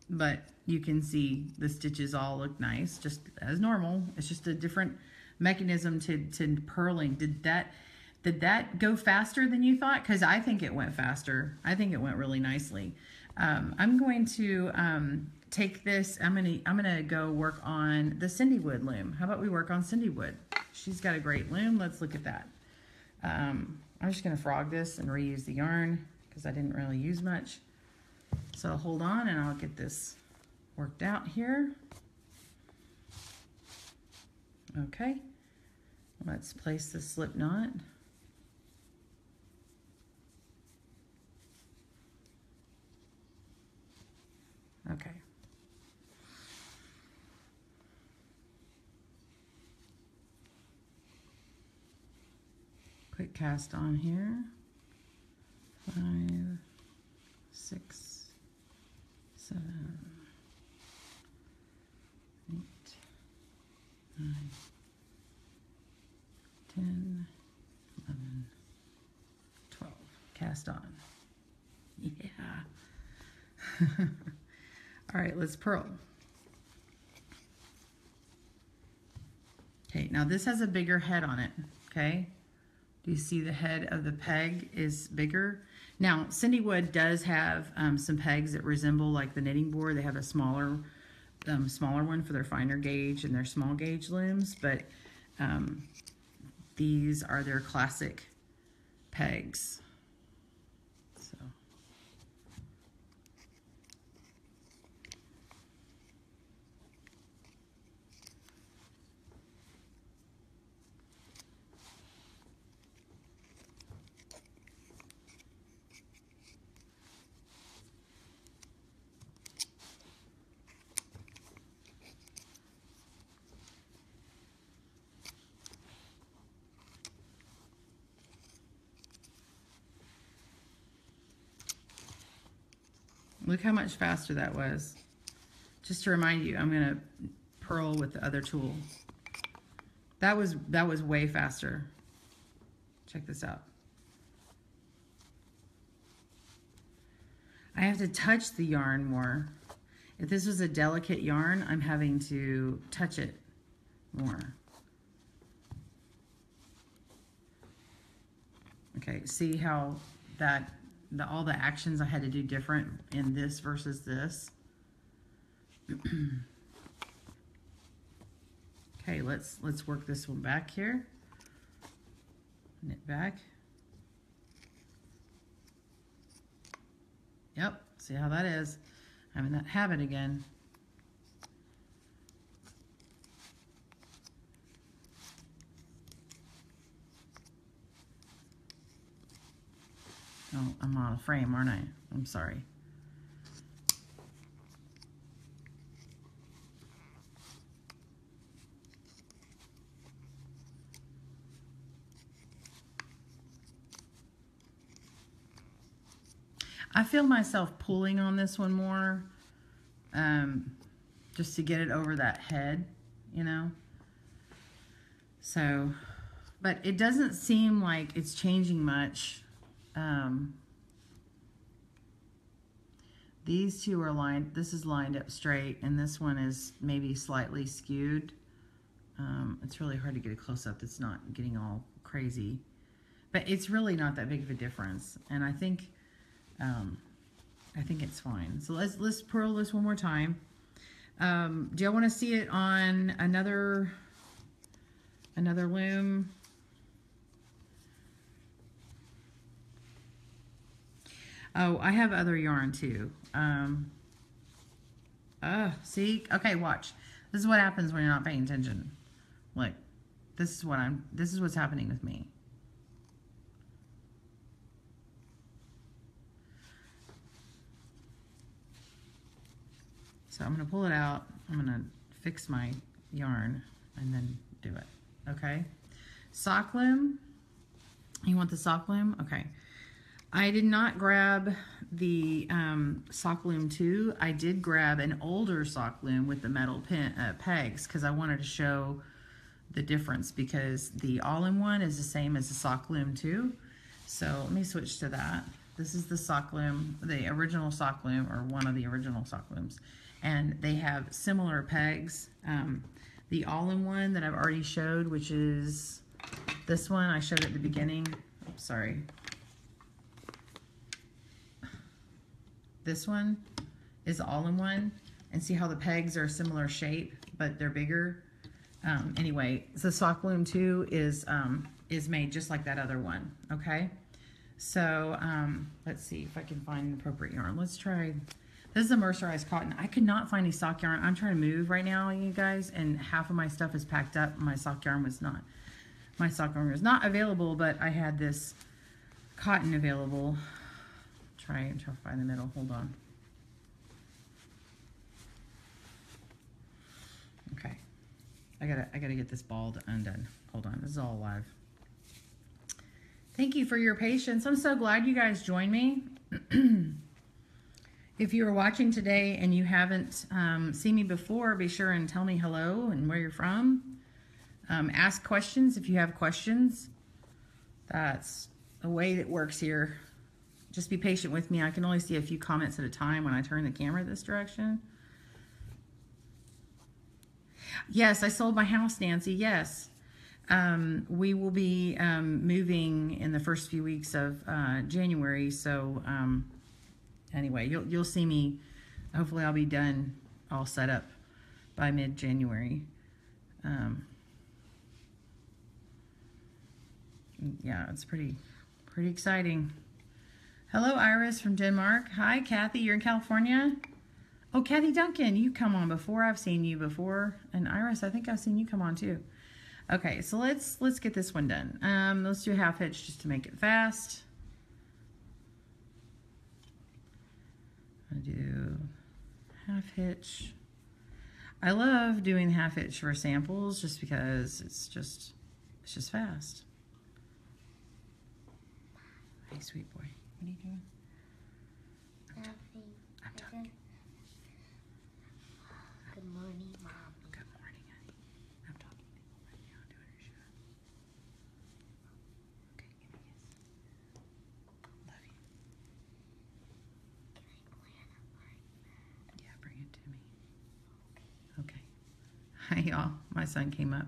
but you can see the stitches all look nice, just as normal. It's just a different mechanism to purling. Did that go faster than you thought? Because I think it went faster. I think it went really nicely. I'm going to take this. I'm gonna go work on the Cindy Wood loom. How about we work on Cindy Wood? She's got a great loom. Let's look at that. I'm just gonna frog this and reuse the yarn because I didn't really use much. So hold on and I'll get this worked out here. Okay, let's place the slip knot. quick cast on here. 5, 6, 7, 8, 9, 10, 11, 12. Cast on. Yeah. All right, let's purl. Okay, now this has a bigger head on it, okay? Do you see the head of the peg is bigger? Now, Cindy Wood does have some pegs that resemble like the knitting board. They have a smaller one for their finer gauge and their small gauge looms, but these are their classic pegs. So. Look how much faster that was. Just to remind you, I'm gonna purl with the other tool. That was way faster. Check this out. I have to touch the yarn more. If this was a delicate yarn, I'm having to touch it more. Okay, see how that all the actions I had to do different in this versus this. Okay, let's work this one back here. Knit back. Yep, see how that is. I'm in that habit again. Oh, I'm on a frame, aren't I? I'm sorry. I feel myself pulling on this one more, just to get it over that head, you know? So, but it doesn't seem like it's changing much. These two are lined, this is lined up straight, and this one is maybe slightly skewed. It's really hard to get a close-up that's not getting all crazy. But it's really not that big of a difference, and I think it's fine. So let's purl this one more time. Do y'all want to see it on another loom? Oh, I have other yarn too. See? Okay, watch. This is what happens when you're not paying attention. Look, this is what's happening with me. So I'm going to pull it out. I'm going to fix my yarn and then do it. Okay. Sock loom. You want the sock loom? Okay. I did not grab the sock loom 2. I did grab an older sock loom with the metal pegs because I wanted to show the difference, because the all-in-one is the same as the sock loom 2. So let me switch to that. This is the sock loom, the original sock loom, or one of the original sock looms. And they have similar pegs. The all-in-one that I've already showed, which is this one, I showed at the beginning. Oops, sorry. This one is all-in-one. And see how the pegs are a similar shape, but they're bigger. Anyway, the sock loom 2 is made just like that other one, okay? So let's see if I can find an appropriate yarn. Let's try, this is a mercerized cotton. I could not find any sock yarn. I'm trying to move right now, you guys, and half of my stuff is packed up. My sock yarn was not available, but I had this cotton available. Try and find the middle. Hold on. Okay. I gotta get this ball undone. Hold on. This is all live. Thank you for your patience. I'm so glad you guys joined me. If you are watching today and you haven't seen me before, be sure and tell me hello and where you're from. Ask questions if you have questions. That's the way it works here. Just be patient with me. I can only see a few comments at a time when I turn the camera this direction. Yes, I sold my house, Nancy. Yes. We will be moving in the first few weeks of January. So anyway, you'll see me. Hopefully I'll be done, all set up by mid-January. Yeah, it's pretty exciting. Hello, Iris from Denmark. Hi, Kathy. You're in California? Oh, Kathy Duncan, you come on before. I've seen you before. And Iris, I think I've seen you come on too. Okay, so let's get this one done. Let's do a half hitch just to make it fast. I do half hitch. I love doing half hitch for samples just because it's just fast. Hey, sweet boy, what are you doing? I'm talking. Good morning, Mom. Good morning, honey. I'm talking right now, doing her show. Okay, give me a kiss. Love you. Can I plan it like that? Yeah, bring it to me. Okay. Hi, y'all. My son came up.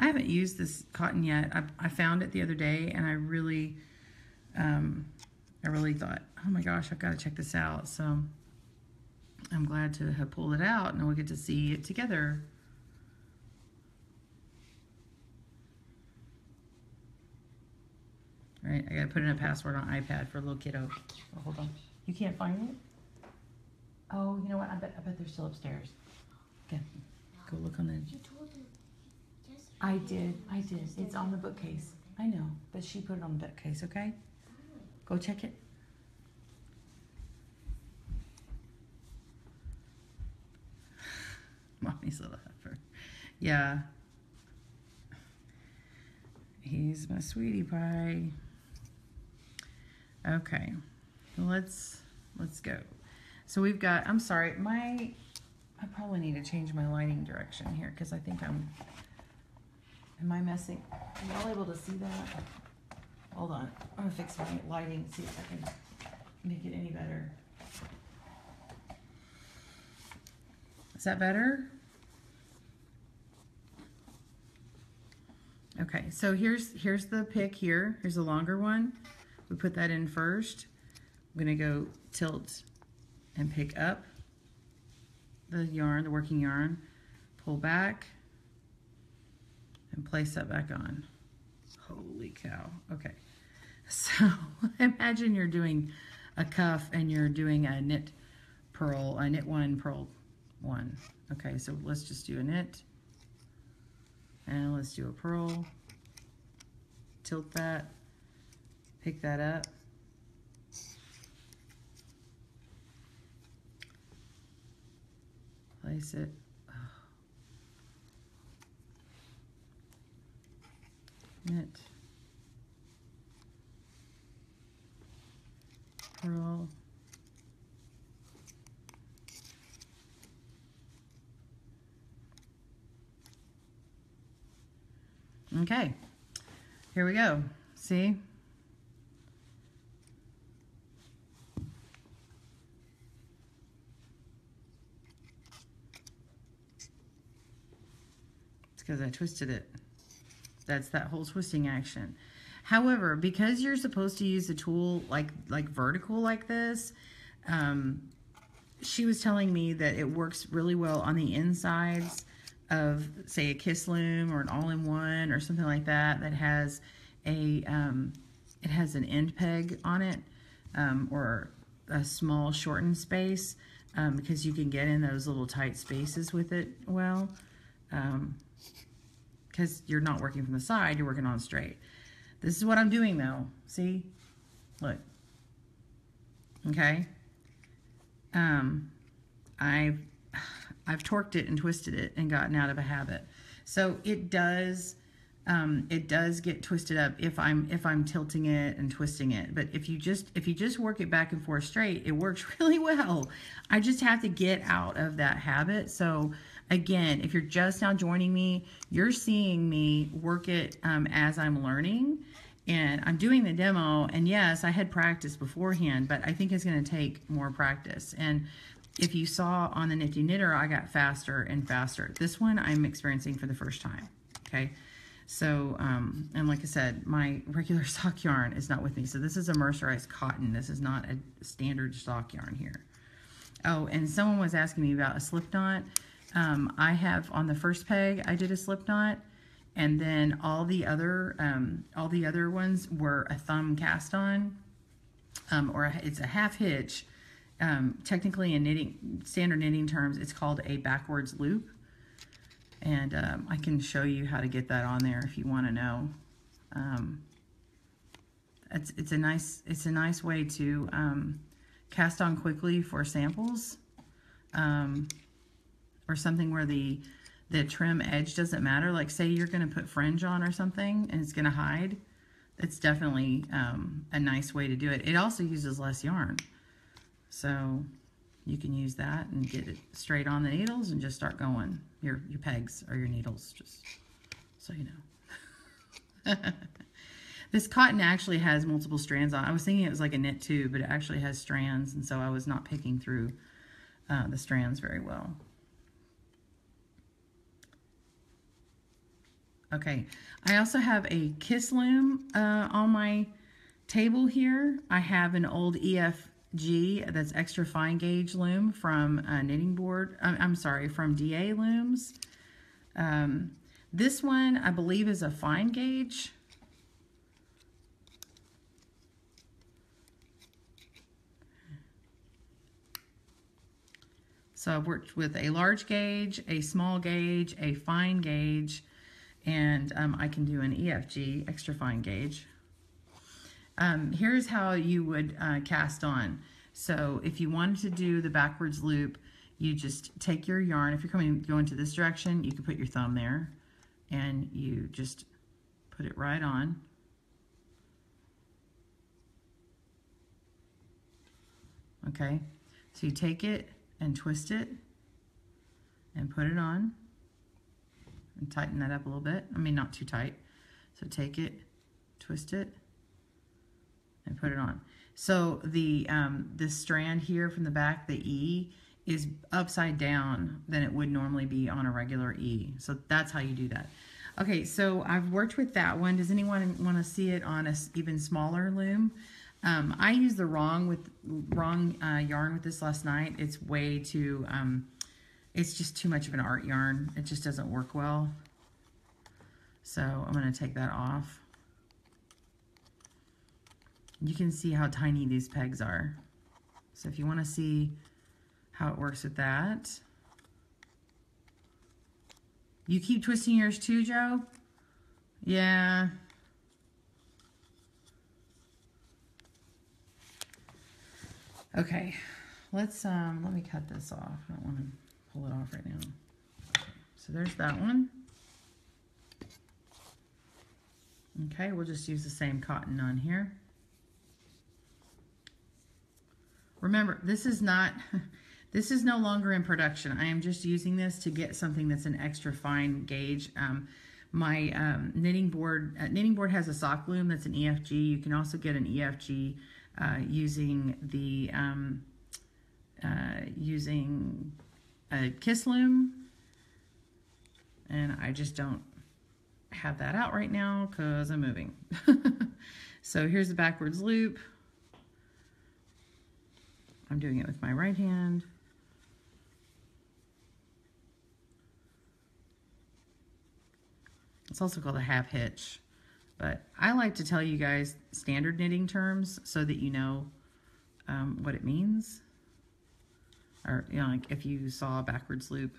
I haven't used this cotton yet. I found it the other day, and I really thought, oh my gosh, I've got to check this out. So I'm glad to have pulled it out, and we'll get to see it together. All right, I got to put in a password on iPad for a little kiddo. Oh, hold on. You can't find it? Oh, you know what? I bet they're still upstairs. Okay, go look on the... You told her yesterday. I did. It's on the bookcase. I know, but she put it on the bookcase, okay? Go check it. Mommy's little heifer. Yeah. He's my sweetie pie. Okay. Let's go. So we've got, I'm sorry, I probably need to change my lighting direction here because I think am I messing? Are y'all able to see that? Hold on. I'm going to fix my lighting, see if I can make it any better. Is that better? Okay, so here's the pick here. Here's a longer one. We put that in first. I'm going to go tilt and pick up the yarn, the working yarn, pull back, and place that back on. Holy cow. Okay. So imagine you're doing a cuff and you're doing a knit purl, a knit one, purl one. Okay, so let's just do a knit. And let's do a purl. Tilt that. Pick that up. Place it. Knit. Purl. Okay, here we go. See? It's because I twisted it. That's that whole twisting action. However, because you're supposed to use the tool like vertical like this, she was telling me that it works really well on the insides of, say, a Kiss Loom or an all-in-one or something like that that has a it has an end peg on it, or a small shortened space, because you can get in those little tight spaces with it well, because you're not working from the side, you're working on straight. This is what I'm doing though. See? Look. Okay. I've torqued it and twisted it and gotten out of a habit. So it does get twisted up if I'm tilting it and twisting it. But if you just work it back and forth straight, it works really well. I just have to get out of that habit. So again, if you're just now joining me, you're seeing me work it as I'm learning. And I'm doing the demo, and yes, I had practice beforehand, but I think it's going to take more practice. And if you saw on the Nifty Knitter, I got faster and faster. This one I'm experiencing for the first time, okay? So, and like I said, my regular stock yarn is not with me. So this is a mercerized cotton. This is not a standard stock yarn here. Oh, and someone was asking me about a slip knot. I have, on the first peg, I did a slip knot. And then all the other ones were a thumb cast on, or it's a half hitch. Technically in standard knitting terms, it's called a backwards loop. And I can show you how to get that on there if you want to know. It's a nice way to cast on quickly for samples, or something where the trim edge doesn't matter. Like say you're going to put fringe on or something and it's going to hide. It's definitely a nice way to do it. It also uses less yarn. So you can use that and get it straight on the needles and just start going. Your pegs or your needles, just so you know. This cotton actually has multiple strands on. I was thinking it was like a knit tube, but it actually has strands, and so I was not picking through the strands very well. Okay, I also have a Kiss loom on my table here. I have an old EFG, that's extra fine gauge loom from Knitting Board. I'm sorry, from DA Looms. This one I believe is a fine gauge. So I've worked with a large gauge, a small gauge, a fine gauge, and I can do an EFG, extra fine gauge. Here's how you would cast on. So if you wanted to do the backwards loop, you just take your yarn. If you're going to this direction, you can put your thumb there, and you just put it right on. Okay, so you take it and twist it and put it on. And tighten that up a little bit. I mean, not too tight. So take it, twist it, and put it on. So the this strand here from the back, the E, is upside down than it would normally be on a regular E. So that's how you do that. Okay, so I've worked with that one. Does anyone want to see it on a even smaller loom? I used the wrong yarn with this last night. It's way too... it's just too much of an art yarn. It just doesn't work well. So I'm going to take that off. You can see how tiny these pegs are. So if you want to see how it works with that. You keep twisting yours too, Joe? Yeah. Okay. Let me cut this off. I don't want to pull it off right now. So there's that one. Okay, we'll just use the same cotton on here. Remember, this is no longer in production. I am just using this to get something that's an extra fine gauge. My knitting board has a sock loom that's an EFG. You can also get an EFG using a Kiss loom, and I just don't have that out right now because I'm moving. So here's the backwards loop. I'm doing it with my right hand. It's also called a half hitch, but I like to tell you guys standard knitting terms so that you know what it means. Or, you know, like if you saw a backwards loop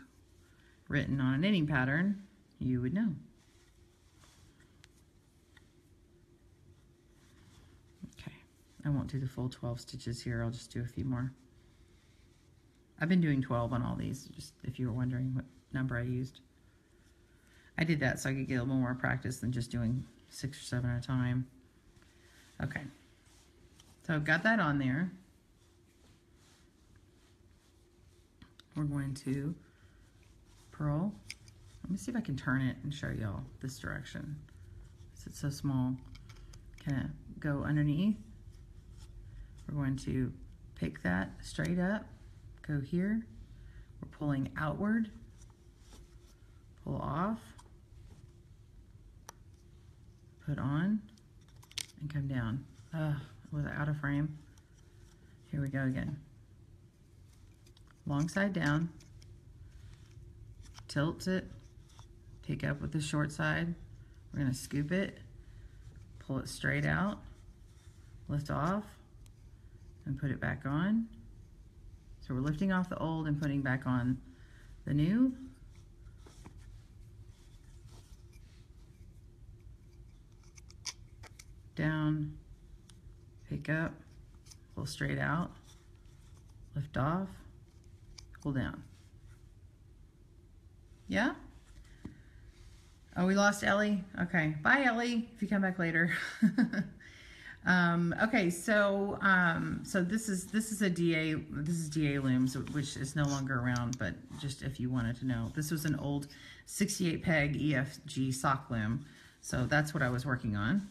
written on a knitting pattern, you would know. I won't do the full 12 stitches here. I'll just do a few more. I've been doing 12 on all these, just if you were wondering what number I used. I did that so I could get a little more practice than just doing 6 or 7 at a time. Okay, so I've got that on there. We're going to purl. Let me see if I can turn it and show y'all this direction. It's so small. Kind of go underneath. We're going to pick that straight up, go here. We're pulling outward, pull off, put on, and come down. Was it out of frame? Here we go again. Long side down, tilt it, pick up with the short side. We're going to scoop it, pull it straight out, lift off, and put it back on. So we're lifting off the old and putting back on the new. Down, pick up, pull straight out, lift off, pull down. Yeah? Oh, we lost Ellie? Okay, bye Ellie, if you come back later. Okay, so this is DA looms, which is no longer around, but just if you wanted to know. This was an old 68 peg EFG sock loom, so that's what I was working on.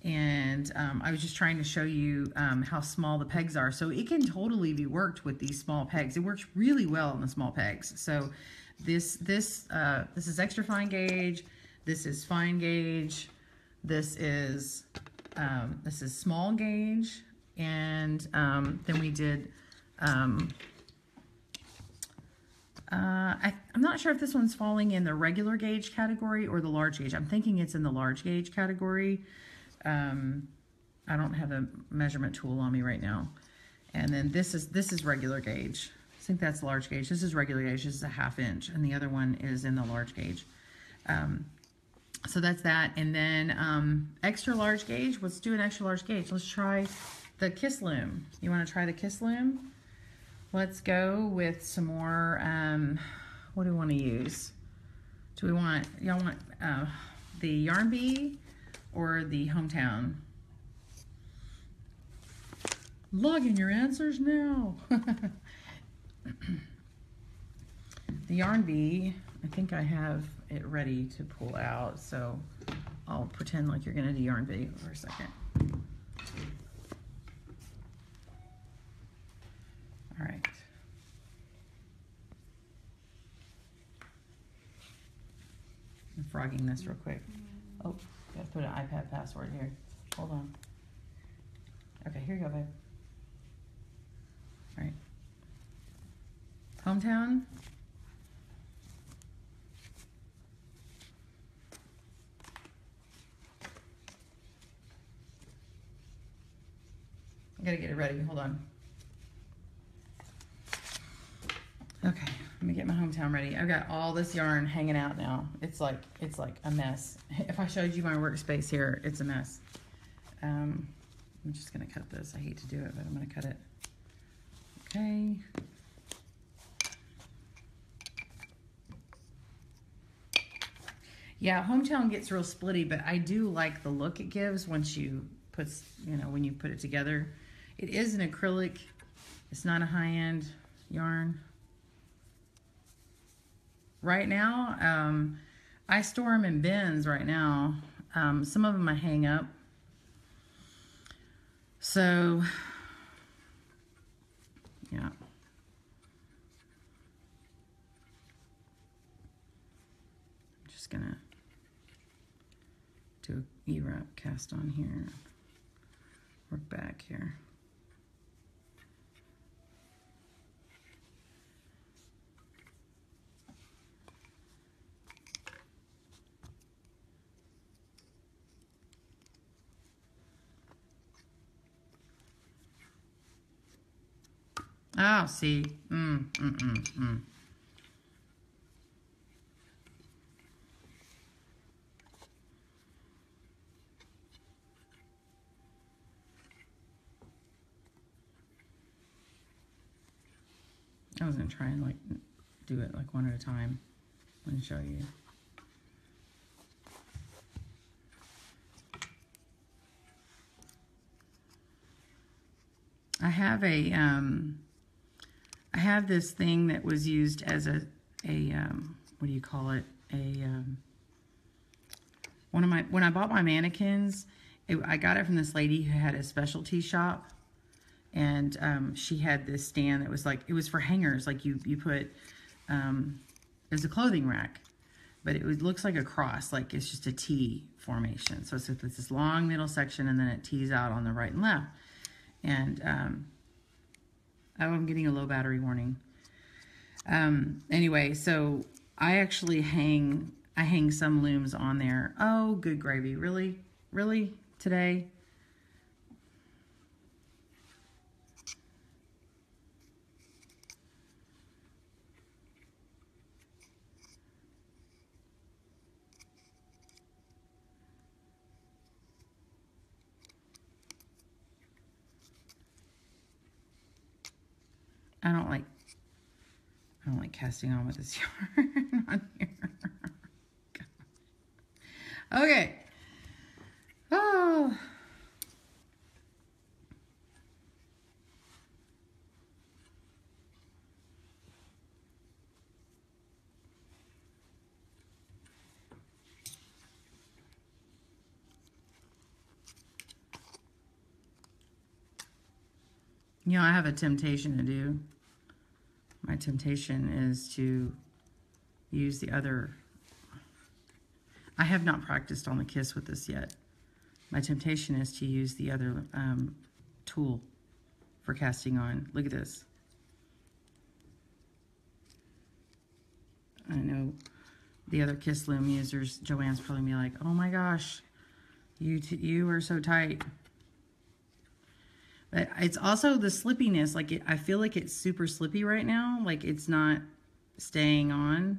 And I was just trying to show you how small the pegs are. So it can totally be worked with these small pegs. It works really well on the small pegs. So this is extra fine gauge. This is fine gauge. This is small gauge. And then we did. I'm not sure if this one's falling in the regular gauge category or the large gauge. I'm thinking it's in the large gauge category. I don't have a measurement tool on me right now. And then this is regular gauge. I think that's large gauge. This is regular gauge. This is a 1/2 inch, and the other one is in the large gauge. So that's that. And then extra large gauge. Let's do an extra large gauge. Let's try the Kiss Loom. You want to try the Kiss Loom? Let's go with some more. What do we want to use? Do we want, y'all want the Yarn Bee or the Hometown? Log in your answers now. The Yarn Bee, I think I have it ready to pull out, so I'll pretend like you're gonna do Yarn Bee for a second. All right. I'm frogging this real quick. Oh, gotta put an iPad password here. Hold on. Okay, here you go, babe. All right. Hometown. I gotta get it ready. Hold on. Okay, let me get my Hometown ready. I've got all this yarn hanging out now. It's like a mess. If I showed you my workspace here, it's a mess. I'm just gonna cut this. I hate to do it, but I'm gonna cut it. Okay. Yeah, Hometown gets real splitty, but I do like the look it gives once you put, when you put it together. It is an acrylic. It's not a high-end yarn. Right now, I store them in bins right now. Some of them I hang up. So, yeah. I'm just gonna do an E-wrap cast on here. Work back here. Oh, see. I was going to try and like do it like one at a time. Let me show you. I have I have this thing that was used as a what do you call it? When I bought my mannequins, I got it from this lady who had a specialty shop, and she had this stand that was like, it was for hangers, like you put, it was a clothing rack, but it looks like a cross, like it's just a T formation. So it's this long middle section, and then it tees out on the right and left. And oh, I'm getting a low battery warning. Anyway, so I actually hang some looms on there. Oh, good gravy. Really? Really? Today? I don't like casting on with this yarn on here. Okay. Oh. You know, I have a temptation to do. My temptation is to use the other. I have not practiced on the Kiss with this yet. My temptation is to use the other tool for casting on. Look at this. I know the other Kiss loom users, Joanne's probably gonna be like, oh my gosh, you are so tight. But it's also the slippiness. Like I feel like it's super slippy right now. Like it's not staying on.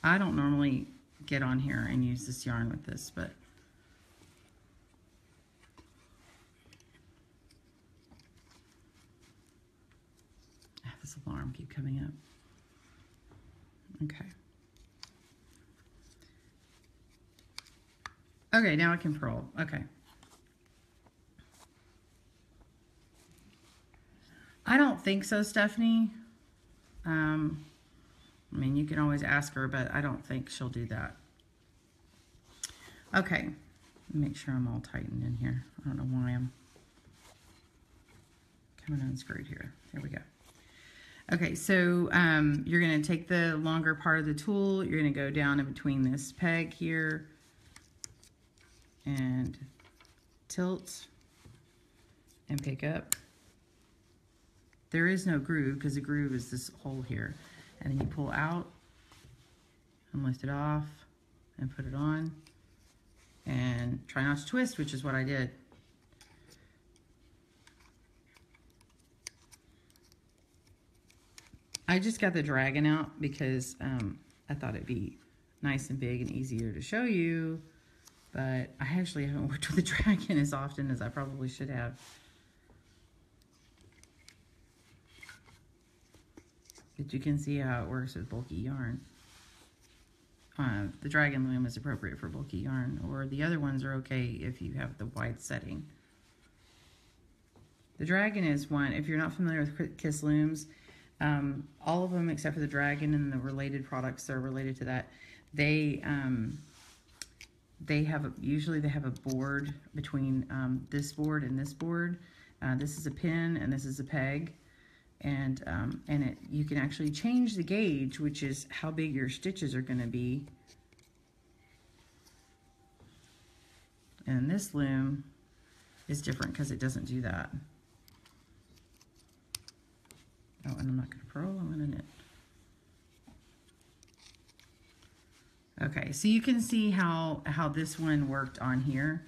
I don't normally get on here and use this yarn with this, but this alarm keep coming up. Okay. Okay, now I can purl. Okay. I don't think so, Stephanie. I mean, you can always ask her, but I don't think she'll do that. Okay. Make sure I'm all tightened in here. I don't know why I'm coming unscrewed here. There we go. Okay, so you're going to take the longer part of the tool. You're going to go down in between this peg here and tilt and pick up. There is no groove because the groove is this hole here. And then you pull out and lift it off and put it on. And try not to twist, which is what I did. I just got the dragon out because I thought it'd be nice and big and easier to show you. But I actually haven't worked with the dragon as often as I probably should have. But you can see how it works with bulky yarn. The dragon loom is appropriate for bulky yarn, or the other ones are okay if you have the wide setting. The dragon is one, if you're not familiar with Kiss looms, all of them except for the dragon and the related products that are related to that, they usually they have a board between this board and this board. This is a pin and this is a peg. And you can actually change the gauge, which is how big your stitches are going to be. And this loom is different because it doesn't do that. Oh, and I'm not going to purl, I'm going to knit. Okay, so you can see how this one worked on here.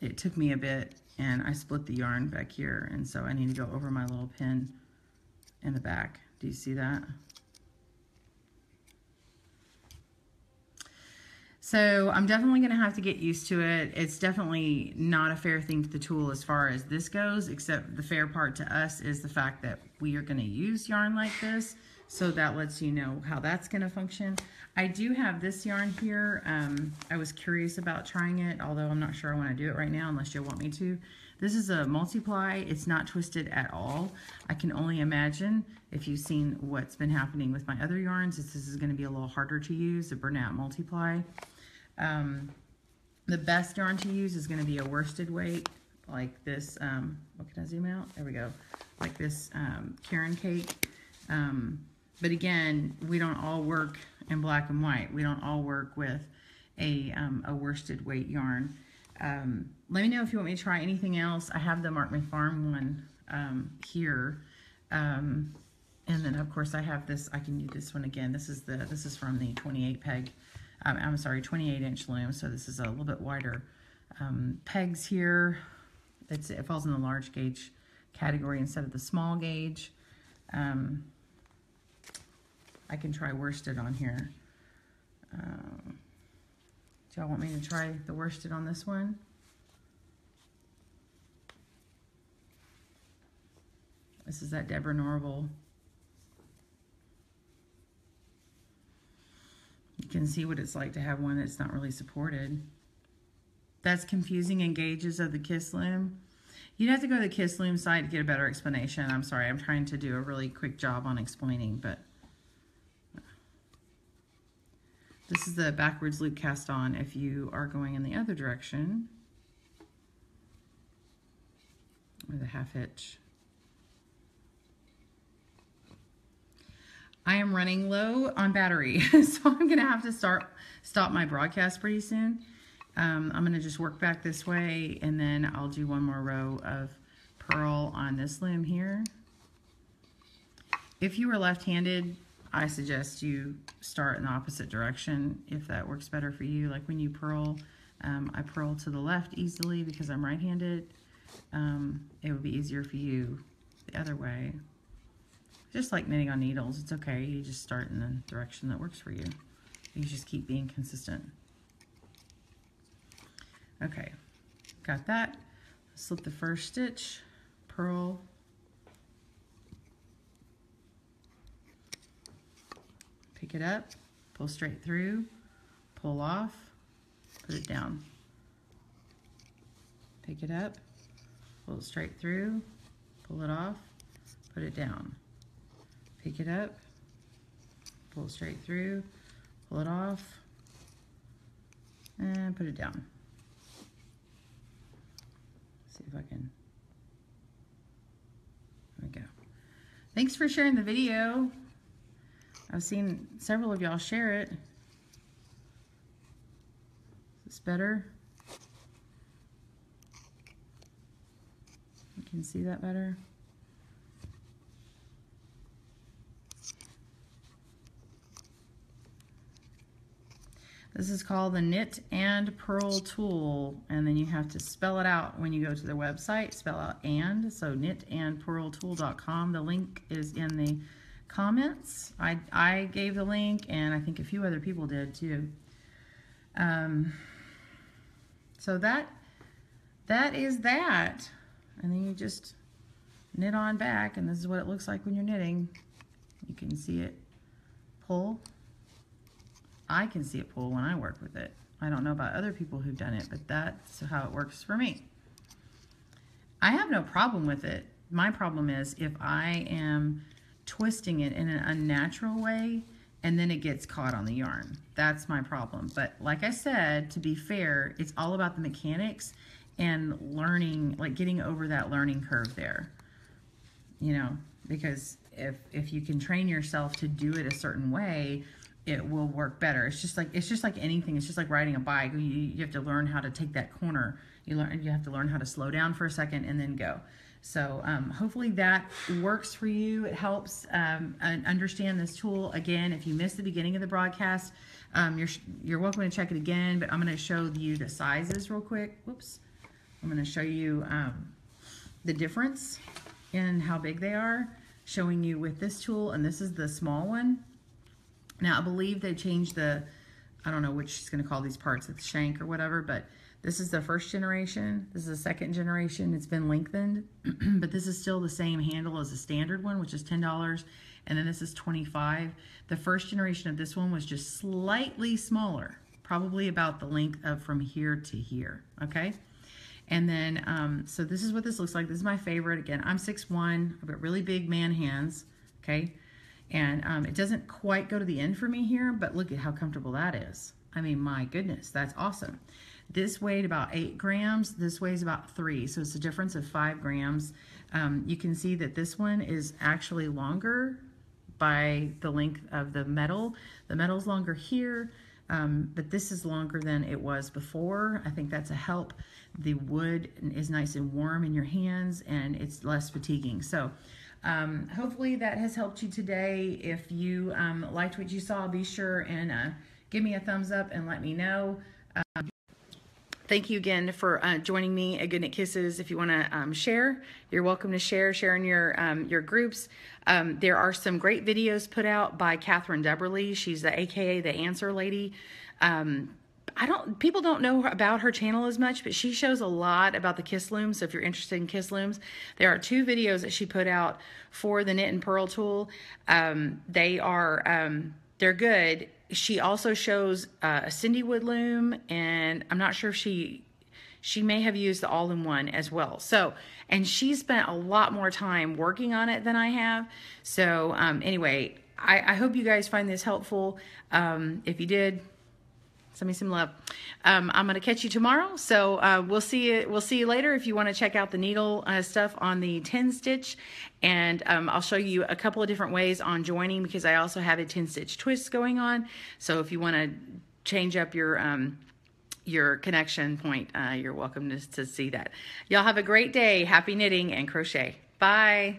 It took me a bit. And I split the yarn back here, and so I need to go over my little pin in the back. Do you see that? So I'm definitely going to have to get used to it. It's definitely not a fair thing to the tool as far as this goes, except the fair part to us is the fact that we are going to use yarn like this. So that lets you know how that's going to function. I do have this yarn here. I was curious about trying it, although I'm not sure I want to do it right now unless you want me to. This is a multiply. It's not twisted at all. I can only imagine, if you've seen what's been happening with my other yarns, this is going to be a little harder to use, the burnout multiply. The best yarn to use is going to be a worsted weight, like this, what can I zoom out? There we go. Like this Karen cake. But again, we don't all work in black and white. We don't all work with a worsted weight yarn. Let me know if you want me to try anything else. I have the Mark My Farm one here. And then of course I have this, I can use this one again. This is from the 28 peg. I'm sorry, 28 inch loom. So this is a little bit wider pegs here. It falls in the large gauge category instead of the small gauge. I can try worsted on here. Do y'all want me to try the worsted on this one? This is that Deborah Norval. You can see what it's like to have one that's not really supported. That's confusing in gauges of the Kiss Loom. You'd have to go to the Kiss Loom site to get a better explanation. I'm sorry, I'm trying to do a really quick job on explaining, but this is the backwards loop cast on if you are going in the other direction, with a half hitch. I am running low on battery, so I'm gonna have to stop my broadcast pretty soon. I'm gonna just work back this way, and then I'll do one more row of purl on this loom here. If you are left-handed, I suggest you start in the opposite direction if that works better for you. Like when you purl, I purl to the left easily because I'm right-handed. It would be easier for you the other way. Just like knitting on needles, it's okay. You just start in the direction that works for you. You just keep being consistent. Okay, got that. Slip the first stitch, purl, pick it up, pull straight through, pull off, put it down. Pick it up, pull it straight through, pull it off, put it down. Pick it up, pull it straight through, pull it off, and put it down. See if I can, there we go. Thanks for sharing the video. I've seen several of y'all share it. Is this better? You can see that better? This is called the Knit and Purl tool, and then you have to spell it out when you go to their website. Spell out and, so knitandpurltool.com. The link is in the comments. I gave the link, and I think a few other people did too. So that is that, and then you just knit on back, and this is what it looks like when you're knitting. You can see it pull. I can see it pull when I work with it. I don't know about other people who've done it, but that's how it works for me. I have no problem with it. My problem is if I am twisting it in an unnatural way and then it gets caught on the yarn. That's my problem. But like I said, to be fair, it's all about the mechanics and learning, like getting over that learning curve there. You know, because if you can train yourself to do it a certain way, it will work better. It's just like anything. It's just like riding a bike. You have to learn how to take that corner. You have to learn how to slow down for a second and then go. So hopefully that works for you. It helps understand this tool. Again, if you missed the beginning of the broadcast, you're welcome to check it again, but I'm going to show you the sizes real quick. Whoops. I'm going to show you the difference in how big they are, showing you with this tool, and this is the small one. Now, I believe they changed the I don't know which she's going to call these parts, it's shank or whatever, but this is the first generation. This is the second generation. It's been lengthened, but this is still the same handle as the standard one, which is $10, and then this is $25. The first generation of this one was just slightly smaller, probably about the length of from here to here, okay? And then, so this is what this looks like. This is my favorite. Again, I'm 6'1", I've got really big man hands, okay? And it doesn't quite go to the end for me here, but look at how comfortable that is. I mean, my goodness, that's awesome. This weighed about 8 grams. This weighs about 3, so it's a difference of 5 grams. You can see that this one is actually longer by the length of the metal. The metal's longer here, but this is longer than it was before. I think that's a help. The wood is nice and warm in your hands, and it's less fatiguing. So hopefully that has helped you today. If you liked what you saw, be sure and give me a thumbs up and let me know. Thank you again for joining me at Good Knit Kisses. If you want to share, you're welcome to share in your groups. There are some great videos put out by Catherine Deberly. She's the AKA the Answer Lady. People don't know about her channel as much, but she shows a lot about the Kiss Loom. So if you're interested in Kiss Looms, there are 2 videos that she put out for the Knit and Purl tool. They're good. She also shows a Cindy wood loom, and I'm not sure if she may have used the all-in-one as well. So, and she spent a lot more time working on it than I have. So anyway, I hope you guys find this helpful. If you did, send me some love. I'm going to catch you tomorrow. So we'll see you later. If you want to check out the needle stuff on the 10 stitch, and I'll show you a couple of different ways on joining, because I also have a 10 stitch twist going on. So if you want to change up your connection point, you're welcome to see that. Y'all have a great day. Happy knitting and crochet. Bye.